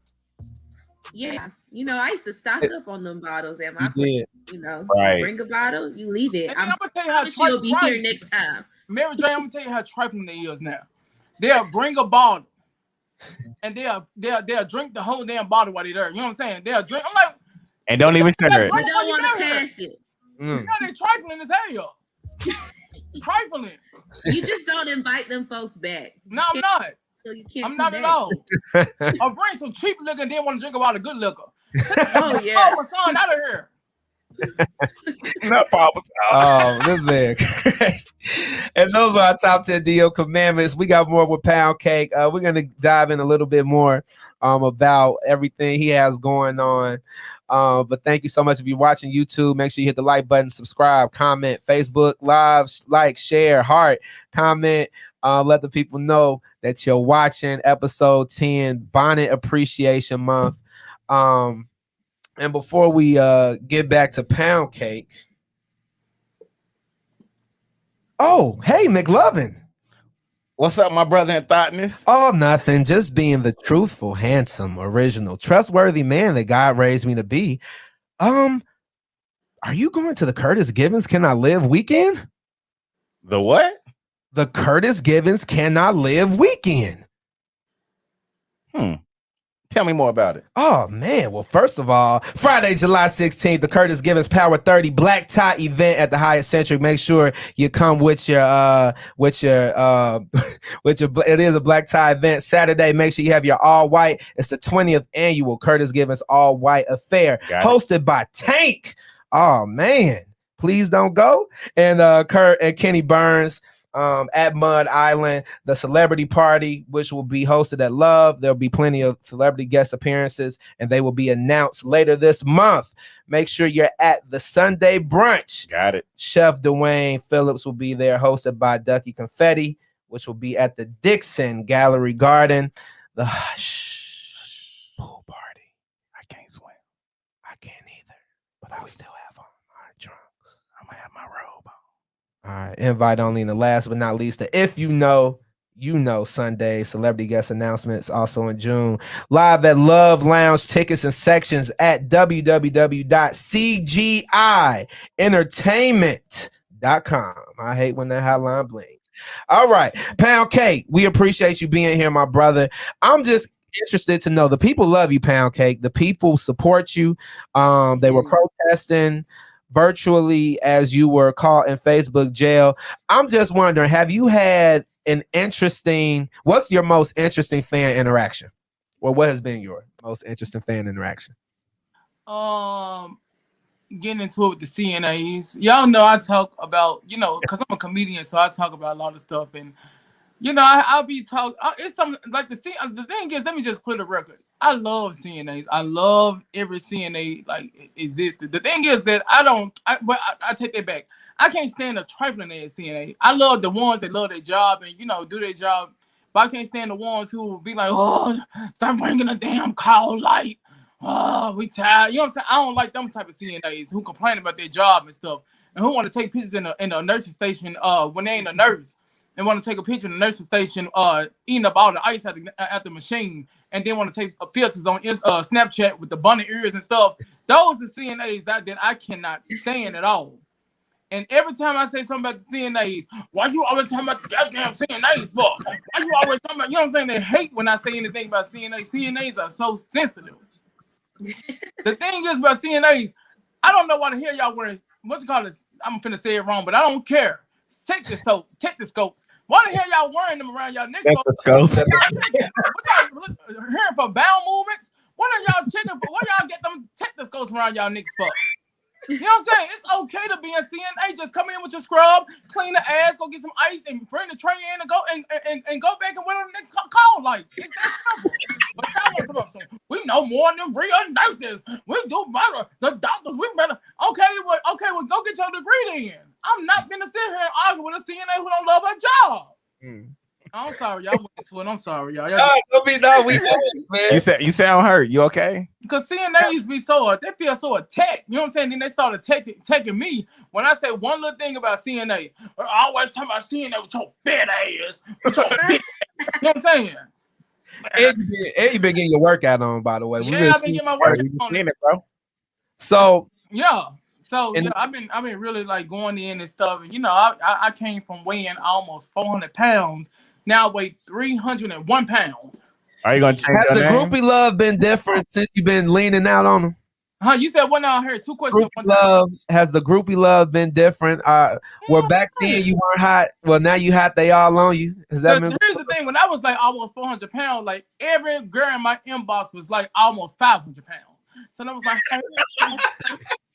Yeah. You know, I used to stock up on them bottles at my You place. You know, Right. bring a bottle, you leave it. And then I'm gonna tell you how promise you'll be here trifling. next time. Mary J, I'm gonna tell you how trifling they is now. They'll bring a bottle and they'll drink the whole damn bottle while they're there. You know what I'm saying? They'll drink. I'm like, And don't even share it. You don't want to pass it. you know they trifling as hell. Trifling. You just don't invite them folks back. No, I'm not. So you can't I'm come not at back. all. Or bring some cheap liquor and then want to drink a lot of good liquor. Oh yeah. Oh, my son, out of here. Not Papa. Oh, this man. And those are our top 10 DO commandments. We got more with Poundcake. We're going to dive in a little bit more about everything he has going on. But thank you so much. If you're watching YouTube, make sure you hit the like button, subscribe, comment, Facebook Live, like, share, heart, comment. Let the people know that you're watching episode 10, Bonnet Appreciation Month. And before we get back to Poundcake. Oh, hey, McLovin. What's up, my brother in thoughtness? Oh, nothing. Just being the truthful, handsome, original, trustworthy man that God raised me to be. Are you going to the Curtis Givens Cannot Live weekend? The what? The Curtis Givens Cannot Live weekend. Tell me more about it. Oh, man. Well, first of all, Friday, July 16th, the Curtis Givens Power 30 Black Tie event at the Hyatt Centric. Make sure you come with your, it is a black tie event. Saturday, make sure you have your all white. It's the 20th annual Curtis Givens All White Affair, hosted by Tank. Oh, man. Please don't go. And Kurt and Kenny Burns. At Mud Island, the celebrity party, which will be hosted at Love. There'll be plenty of celebrity guest appearances, and they will be announced later this month. Make sure you're at the Sunday brunch. Got it. Chef Dwayne Phillips will be there, hosted by Ducky Confetti, which will be at the Dixon Gallery Garden. The Hush pool party. I can't swim. I can't either, but I still have on my trunks. I'm gonna have my robe on. All right, invite only. And the last but not least, the If You Know, You Know Sunday celebrity guest announcements also in June. Live at Love Lounge, tickets and sections at www.cgientertainment.com. I hate when that hotline blinks. All right, Poundcake, we appreciate you being here, my brother. I'm just interested to know, the people love you, Poundcake. The people support you. They were protesting virtually as you were caught in Facebook jail. I'm just wondering, have you had what's your most interesting fan interaction? Or what has been your most interesting fan interaction? Getting into it with the CNAs. Y'all know I talk about, because I'm a comedian, so I talk about a lot of stuff. And, I'll be talking. It's something like the thing is, let me just clear the record. I love CNAs. I love every CNA existed. The thing is that I take that back. I can't stand a trifling ass CNA. I love the ones that love their job and do their job, but I can't stand the ones who will be like, oh, stop bringing a damn call light. Oh, we tired. You know what I'm saying? I don't like them type of CNAs who complain about their job and stuff, and who want to take pictures in a nursing station when they ain't a nurse. They want to take a picture in the nursing station, eating up all the ice at the machine, and then want to take filters on Snapchat with the bunny ears and stuff. Those are CNAs that I cannot stand at all. And every time I say something about the CNAs, why you always talking about the goddamn CNAs for? Why you always talking about, you know what I'm saying? They hate when I say anything about CNAs. CNAs are so sensitive. The thing is about CNAs, I don't know why the hell y'all wearing, what you call it? I'm finna say it wrong, but I don't care. Stethoscopes. Why the hell y'all wearing them around y'all niggas? Stethoscopes. What y'all hearing for bowel movements? What are y'all checking for? What y'all get them stethoscopes around y'all niggas for? You know what I'm saying? It's okay to be in CNA. Just come in with your scrub, clean the ass, go get some ice, and bring the tray in and go and go back and wait on the next call. Like, it's that simple. But y'all want to talk about, we know more than real nurses. We do better. The doctors, we better. Okay, well, go get your degree then. I'm not gonna sit here and argue with a CNA who don't love her job. I'm sorry, y'all went into it. I'm sorry, y'all. We man. You sound hurt. You okay? Because CNAs be they feel so attacked. You know what I'm saying? Then they start attacking me when I say one little thing about CNA. I always talk about CNA with your fat ass. With your big, you know what I'm saying? And you been getting your workout on, by the way. Yeah, I've been getting my workout on it, bro. So I've been really like going in and stuff. And, you know, I came from weighing almost 400 pounds. Now I weigh 301 pounds. Are you gonna change Has the your name? groupie love been different since you've been leaning out on them? You said what now? I heard two questions. Has the groupie love been different? Where back then you weren't hot, well now you hot, they all on you. Is that here's the thing, when I was like almost 400 pounds, like every girl in my inbox was like almost 500 pounds. So I was like, hey,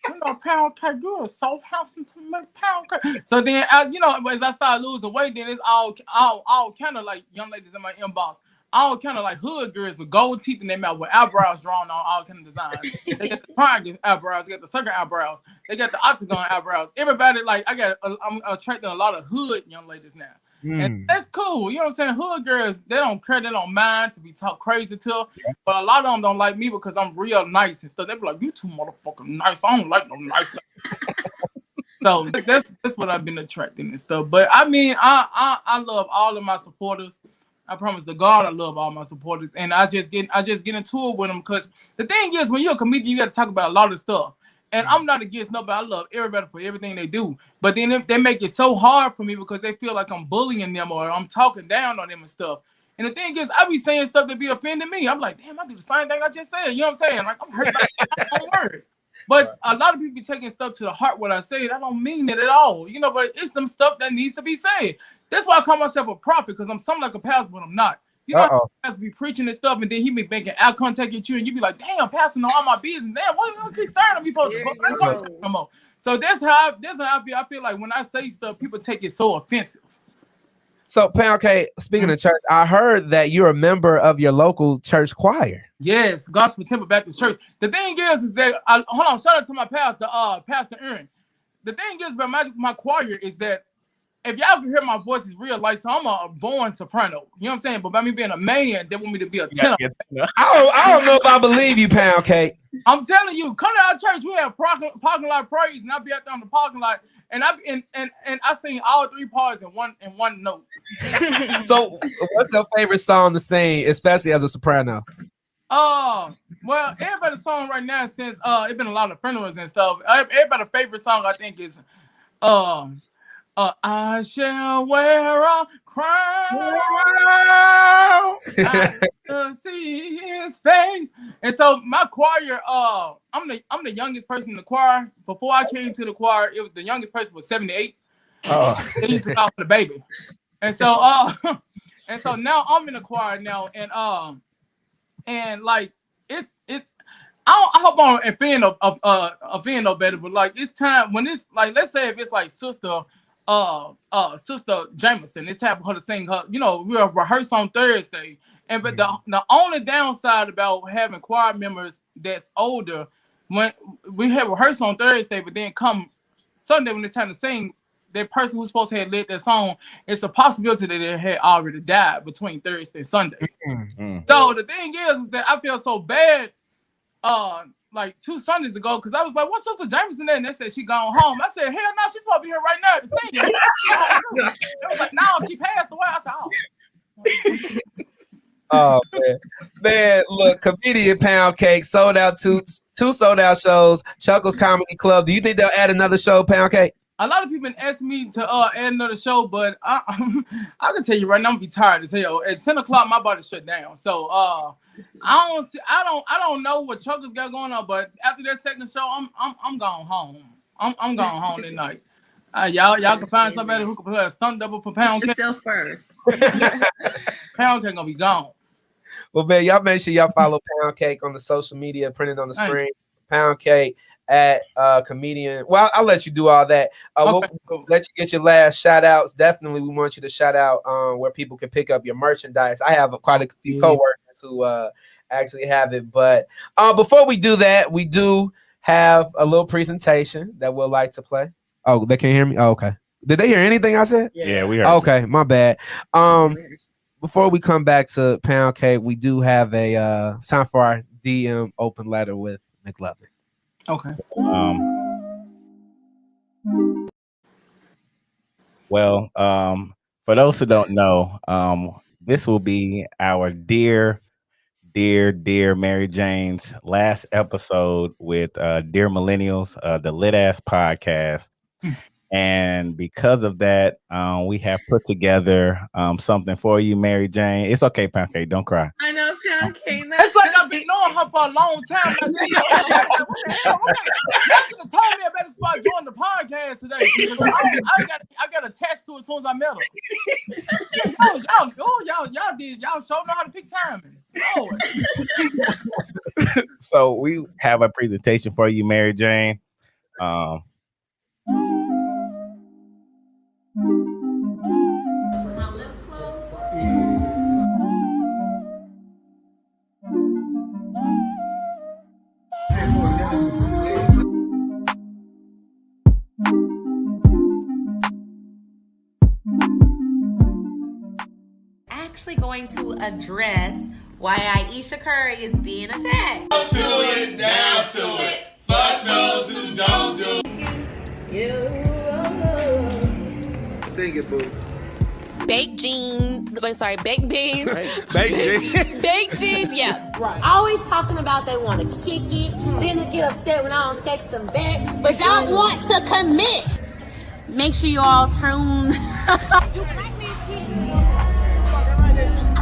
you know, Poundcake, you are so handsome to me, Poundcake. So then, you know, as I started losing weight, then it's all kind of like young ladies in my inbox, all kind of like hood girls with gold teeth in their mouth with eyebrows drawn on all kind of designs. They got the triangle eyebrows, they got the circle eyebrows, they got the octagon eyebrows. Everybody, like, I'm attracting a lot of hood young ladies now. And that's cool. You know what I'm saying? Hood girls, they don't care, they don't mind to be talked crazy to. But a lot of them don't like me because I'm real nice and stuff. They be like, you too motherfucking nice. I don't like no nice. So that's what I've been attracting and stuff. But I mean, I love all of my supporters. I promise to God I love all my supporters. And I just get into it with them because the thing is, when you're a comedian, you got to talk about a lot of stuff. And I'm not against nobody. I love everybody for everything they do. But then if they make it so hard for me because they feel like I'm bullying them or I'm talking down on them and stuff. And the thing is, I be saying stuff that be offending me. I'm like, damn, I do the same thing I just said. You know what I'm saying? Like, I'm hurt by my own words. But a lot of people be taking stuff to the heart what I say. I don't mean it at all. You know, but it's some stuff that needs to be said. That's why I call myself a prophet, because I'm something like a pastor, but I'm not. You know, I has to be preaching and stuff, and then he be making eye contact at you, and you be like, "Damn, Pastor, know all my business. Damn, why you keep staring at me for no more?" So that's how I feel. I feel like when I say stuff, people take it so offensive. So, Poundcake, speaking of church, I heard that you're a member of your local church choir. Yes, Gospel Temple Baptist Church. The thing is that hold on, shout out to my pastor, Pastor Aaron. The thing is about my choir is that if y'all can hear my voice is real, like, so I'm a born soprano. You know what I'm saying? But by me being a man, they want me to be a tenor. I don't know if I believe you, Poundcake. I'm telling you, come to our church. We have parking lot praise, and I be out there on the parking lot, and I sing all three parts in one note. So, what's your favorite song to sing, especially as a soprano? Well, everybody's song right now, since it's been a lot of funerals and stuff. Everybody's favorite song I think is I shall wear a crown. I shall see his face. And so my choir, I'm the youngest person in the choir. Before I came to the choir, it was the youngest person was 78. They used to call for the baby. And so now I'm in the choir now, and like I hope I'm offend no better, but like it's time when it's like, let's say if it's like Sister Jameson, it's time for her to sing her, you know, we'll rehearse on Thursday. And but the only downside about having choir members that's older, when we have rehearsed on Thursday, but then come Sunday when it's time to sing, that person who's supposed to have led that song, it's a possibility that they had already died between Thursday and Sunday. So the thing is that I feel so bad like 2 Sundays ago, because I was like, what's Sister Jameson at? And they said she gone home. I said, hell no, she's supposed to be here right now to sing. They was like, no, she passed away. I said, oh man, look, Comedian Poundcake sold out two sold out shows, Chuckles Comedy Club. Do you think they'll add another show, Poundcake? A lot of people ask me to add another show, but I can tell you right now, I'm gonna be tired as hell. At 10 o'clock, my body shut down. So I don't know what Chuckles got going on, but after that second show, I'm going home. I'm going home that night. Y'all can find somebody who can play a stunt double for Poundcake. Yourself first. Poundcake gonna be gone. Well, man, y'all make sure y'all follow Poundcake on the social media, printed on the screen. Poundcake at Comedian. Well, I'll let you do all that. We'll let you get your last shout outs. Definitely, we want you to shout out where people can pick up your merchandise. I have quite a few coworkers who actually have it. But before we do that, we do have a little presentation that we'll like to play. Oh, they can't hear me? Oh, okay. Did they hear anything I said? Yeah, we heard. Okay, my bad. Before we come back to Poundcake, we do have a time for our DM open letter with McLovin. Okay. Well, for those who don't know, this will be our dear Mary Jane's last episode with Dear Millennials, the lit ass podcast. And because of that, we have put together something for you, Mary Jane. It's okay, Poundcake, don't cry. I know, Poundcake. It's like I've been knowing her for a long time. What the hell? Y'all should have told me I better start joining the podcast today. I got attached to it as soon as I met her. Y'all sure know how to pick timing. So we have a presentation for you, Mary Jane. Actually going to address why Aisha Curry is being attacked. Down to it. Fuck those who don't do it. Sing it, boo. Baked beans. Baked jeans. Baked jeans, yeah. Right. Always talking about they want to kick it, then they get upset when I don't text them back, but y'all want to commit. Make sure you all tune.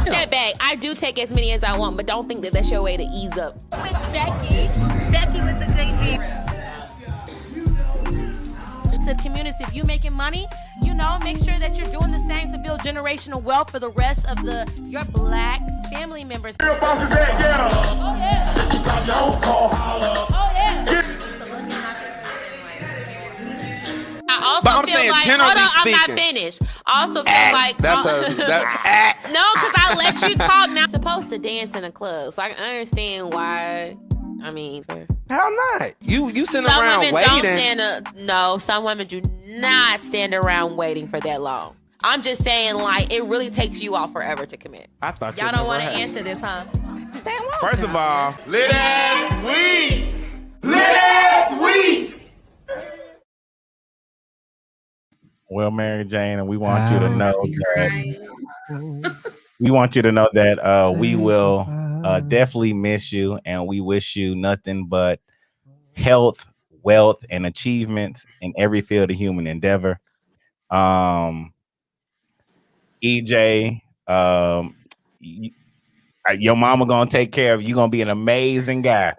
Step back. I do take as many as I want, but don't think that that's your way to ease up. With Becky with the good hair. To the community, if you making money, make sure that you're doing the same to build generational wealth for the rest of your black family members. Oh yeah. I also feel like, hold on, I'm not finished. I also feel like, no, because I let you talk. Now, I'm supposed to dance in a club, so I can understand why. I mean, how not? You sitting around waiting? Some women do not stand around waiting for that long. I'm just saying, like, it really takes you all forever to commit. I thought y'all don't want to answer this, huh? First of all, lit ass week. Lit ass week. Well, Mary Jane, and we want you to know that we will definitely miss you, and we wish you nothing but health, wealth, and achievements in every field of human endeavor. EJ, your mama gonna take care of you. You're gonna be an amazing guy.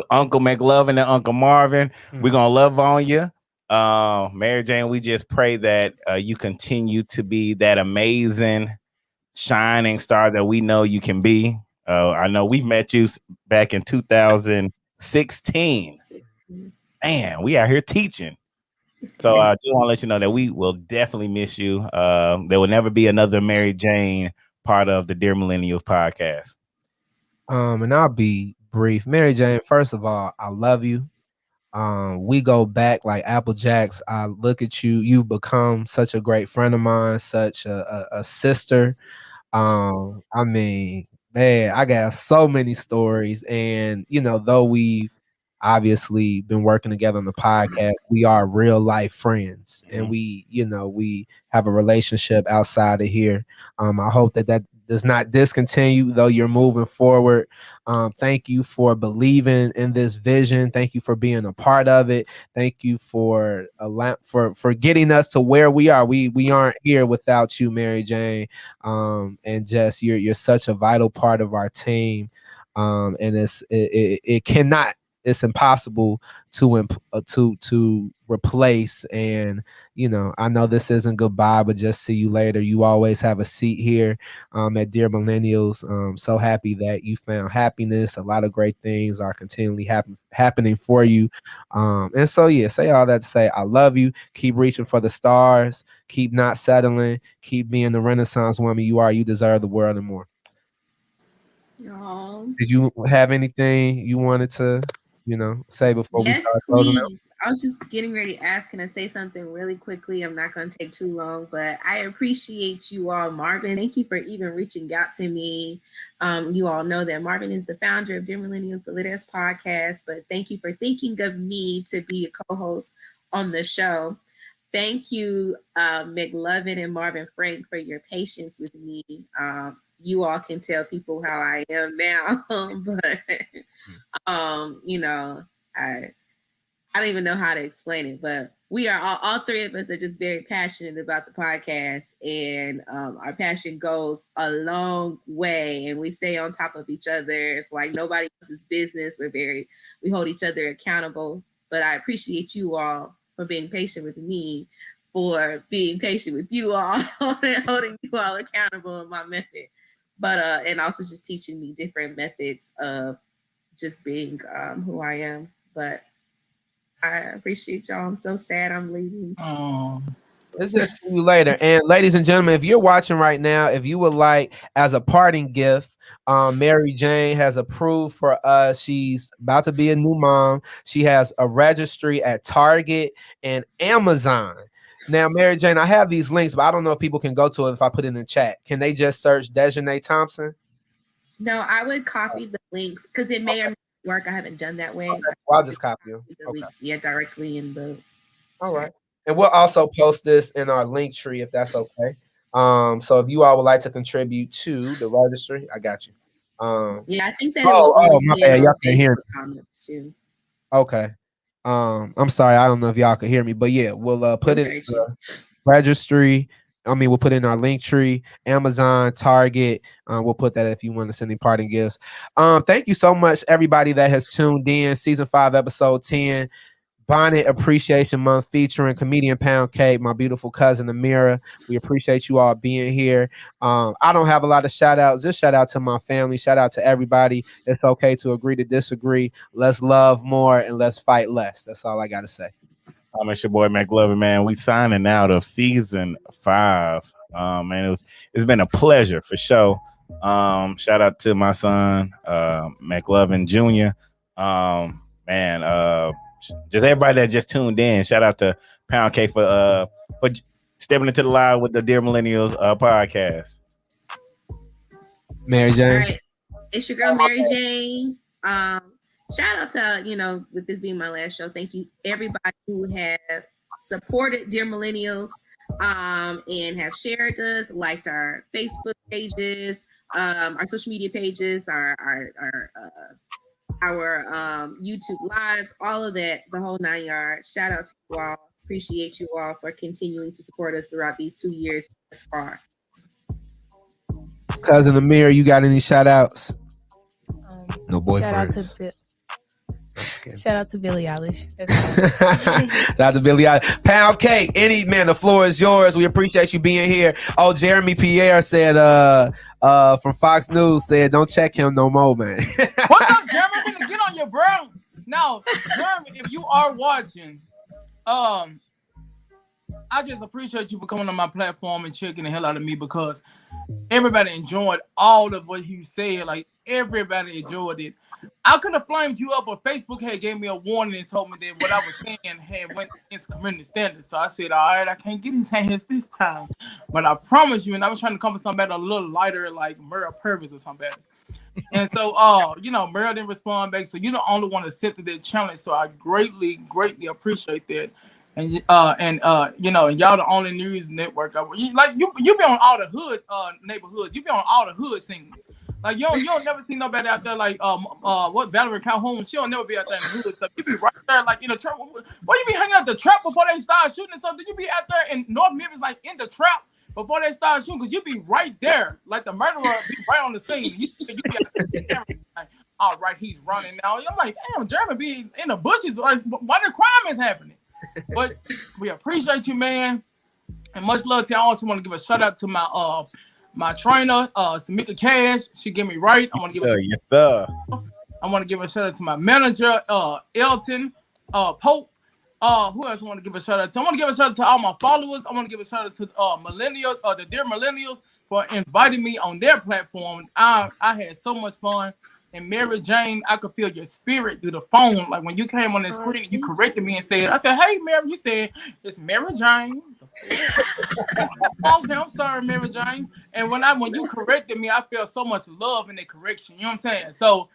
Uncle McLovin and Uncle Marvin, we're gonna love on you. Mary Jane, we just pray that you continue to be that amazing shining star that we know you can be. I know we met you back in 2016. Man, we out here teaching. So I just want to let you know that we will definitely miss you. There will never be another Mary Jane part of the Dear Millennials podcast. And I'll be brief. Mary Jane, first of all, I love you. We go back like Apple Jacks. I look at you. You've become such a great friend of mine, such a sister. I mean, man, I got so many stories. And, though we've obviously been working together on the podcast, we are real life friends. And we have a relationship outside of here. I hope that does not discontinue, though you're moving forward. Thank you for believing in this vision. Thank you for being a part of it. Thank you for getting us to where we are. We aren't here without you, Mary Jane. And Jess, you're such a vital part of our team. And it cannot. It's impossible to replace. And I know this isn't goodbye, but just see you later. You always have a seat here at Dear Millennials. So happy that you found happiness. A lot of great things are continually happening for you. And so say all that to say I love you. Keep reaching for the stars. Keep not settling. Keep being the Renaissance woman you are. You deserve the world and more. Aww. Did you have anything you wanted to say before we start closing out? Please. I was just getting ready to ask, can I say something really quickly? I'm not going to take too long, but I appreciate you all. Marvin, thank you for even reaching out to me. You all know that Marvin is the founder of Dear Millennials, the Lit-Ass podcast, but thank you for thinking of me to be a co-host on the show. Thank you, McLovin and Marvin Frank, for your patience with me. You all can tell people how I am now, but I don't even know how to explain it, but we are all three of us are just very passionate about the podcast, and our passion goes a long way, and we stay on top of each other. It's like nobody else's business. We hold each other accountable, but I appreciate you all for being patient with me, for being patient with you all, holding you all accountable in my method, but and also just teaching me different methods of just being who I am. But I appreciate y'all. I'm so sad I'm leaving. Let's just see you later. And ladies and gentlemen, if you're watching right now, if you would like, as a parting gift, Mary Jane has approved for us. She's about to be a new mom. She has a registry at Target and Amazon. Now, Mary Jane, I have these links, but I don't know if people can go to it if I put it in the chat. Can they just search Dejanay Thompson? No, I would copy the links because it may or may not work. I haven't done that way. Okay. Well, I'll just copy them. The links, directly in the. All right. And we'll also post this in our link tree if that's okay. So if you all would like to contribute to the registry, I got you. I think that. My bad. Y'all can hear me. Comments too. Okay. I'm sorry. I don't know if y'all can hear me, but yeah, we'll put it in the registry. We'll put it in our link tree, Amazon, Target. We'll put that if you want to send any parting gifts. Thank you so much, everybody that has tuned in. Season 5, episode 10. Bonnet Appreciation Month featuring Comedian Poundcake, my beautiful cousin Ameera. We appreciate you all being here. I don't have a lot of shout outs. Just shout out to my family. Shout out to everybody. It's okay to agree to disagree. Let's love more and let's fight less. That's all I got to say. It's your boy McLovin, man. We signing out of season 5. Man, it's been a pleasure for sure. Shout out to my son, McLovin Jr. Just everybody that just tuned in. Shout out to Poundcake for stepping into the line with the Dear Millennials podcast. Mary Jane. All right. It's your girl Mary Jane. Shout out to, with this being my last show, thank you everybody who have supported Dear Millennials and have shared us, liked our Facebook pages, our social media pages, our YouTube lives, all of that, the whole 9 yards. Shout out to you all. Appreciate you all for continuing to support us throughout these 2 years thus far. Cousin Ameera, you got any shout outs? No boyfriends. Shout out to Billie Eilish. Shout out to Billie Eilish. Poundcake, the floor is yours. We appreciate you being here. Oh, Jeremy Pierre said from Fox News said don't check him no more, man. What's up, Jeremy? I'm gonna get on your bro. Now, Jeremy, if you are watching, I just appreciate you for coming on my platform and checking the hell out of me, because everybody enjoyed all of what you said. Like, everybody enjoyed it. I could have flamed you up, but Facebook had gave me a warning and told me that what I was saying had went against community standards. So I said, all right, I can't get his hands this time. But I promise you, and I was trying to come with somebody a little lighter, like Merle Purvis or somebody. And so, Merle didn't respond back. So you're the only one accepted that challenge. So I greatly, greatly appreciate that. and you know, and y'all the only news network. You be on all the hood neighborhoods. You be on all the hood scenes. Like you don't never see nobody out there like what Valerie Calhoun. She don't never be out there in the hood stuff. You be right there like in the trap. Why you be hanging out the trap before they start shooting and stuff? Then you be out there in North Memphis like in the trap before they start shooting, because you be right there. Like the murderer be right on the scene. You be out there, like, all right, he's running now. I'm like, damn, Jeremy be in the bushes. Like, why the crime is happening? But we appreciate you, man. And much love to you. I also want to give a shout out to my trainer, Samika Cash. She get me right. I want to give a shout out to my manager, Elton Pope. Who else I want to give a shout out to? I want to give a shout out to all my followers. I want to give a shout out to Millennials, the Dear Millennials, for inviting me on their platform. I had so much fun. And Mary Jane, I could feel your spirit through the phone. Like when you came on the screen and you corrected me and said, I said, hey, Mary, you said, it's Mary Jane. Okay, I'm sorry, Mary Jane. And when you corrected me, I felt so much love in the correction. You know what I'm saying? So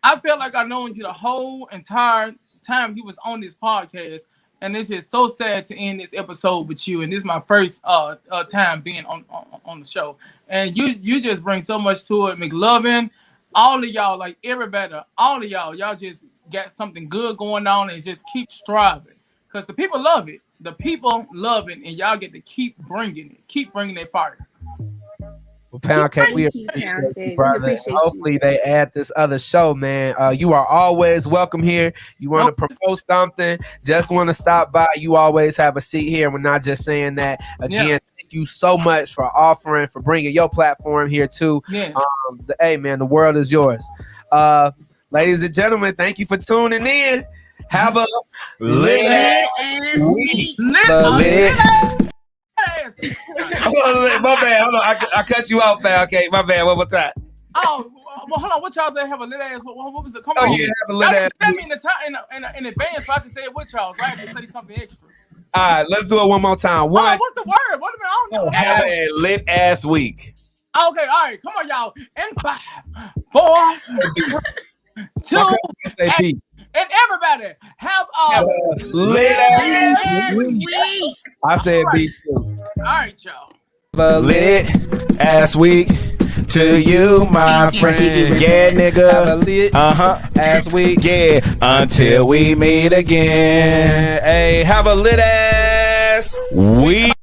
I felt like I known you the whole entire time you was on this podcast. And it's just so sad to end this episode with you. And this is my first time being on the show. And you just bring so much to it. McLovin, all of y'all, like everybody, all of y'all just got something good going on and just keep striving. Because the people love it. The people love it. And y'all get to keep bringing it. Keep bringing that fire. Well, Poundcake, we appreciate you, brother. Hopefully they add this other show, man. You are always welcome here. You want to promote something, just want to stop by, you always have a seat here. We're not just saying that. Again, thank you so much for bringing your platform here too. Yes. Hey, man, the world is yours. Ladies and gentlemen, thank you for tuning in. Have a lit week. My bad. Hold on. I cut you off, man. Okay, my bad. One more time. Oh, well, hold on. What y'all say? Have a lit ass. What was the? Come on. Yeah, have a lit ass. Tell me in advance so I can say it with y'all. So I have to say something extra. All right, let's do it one more time. What's the word? What do you mean? I don't know. Have a lit ass week. Okay, all right. Come on, y'all. And 5, 4, 2, and everybody have a lit ass week. I said B too. All right, y'all. A lit ass week to you, my friend. Yeah, nigga. Have a lit ass week. Yeah, until we meet again. Hey, have a lit ass week.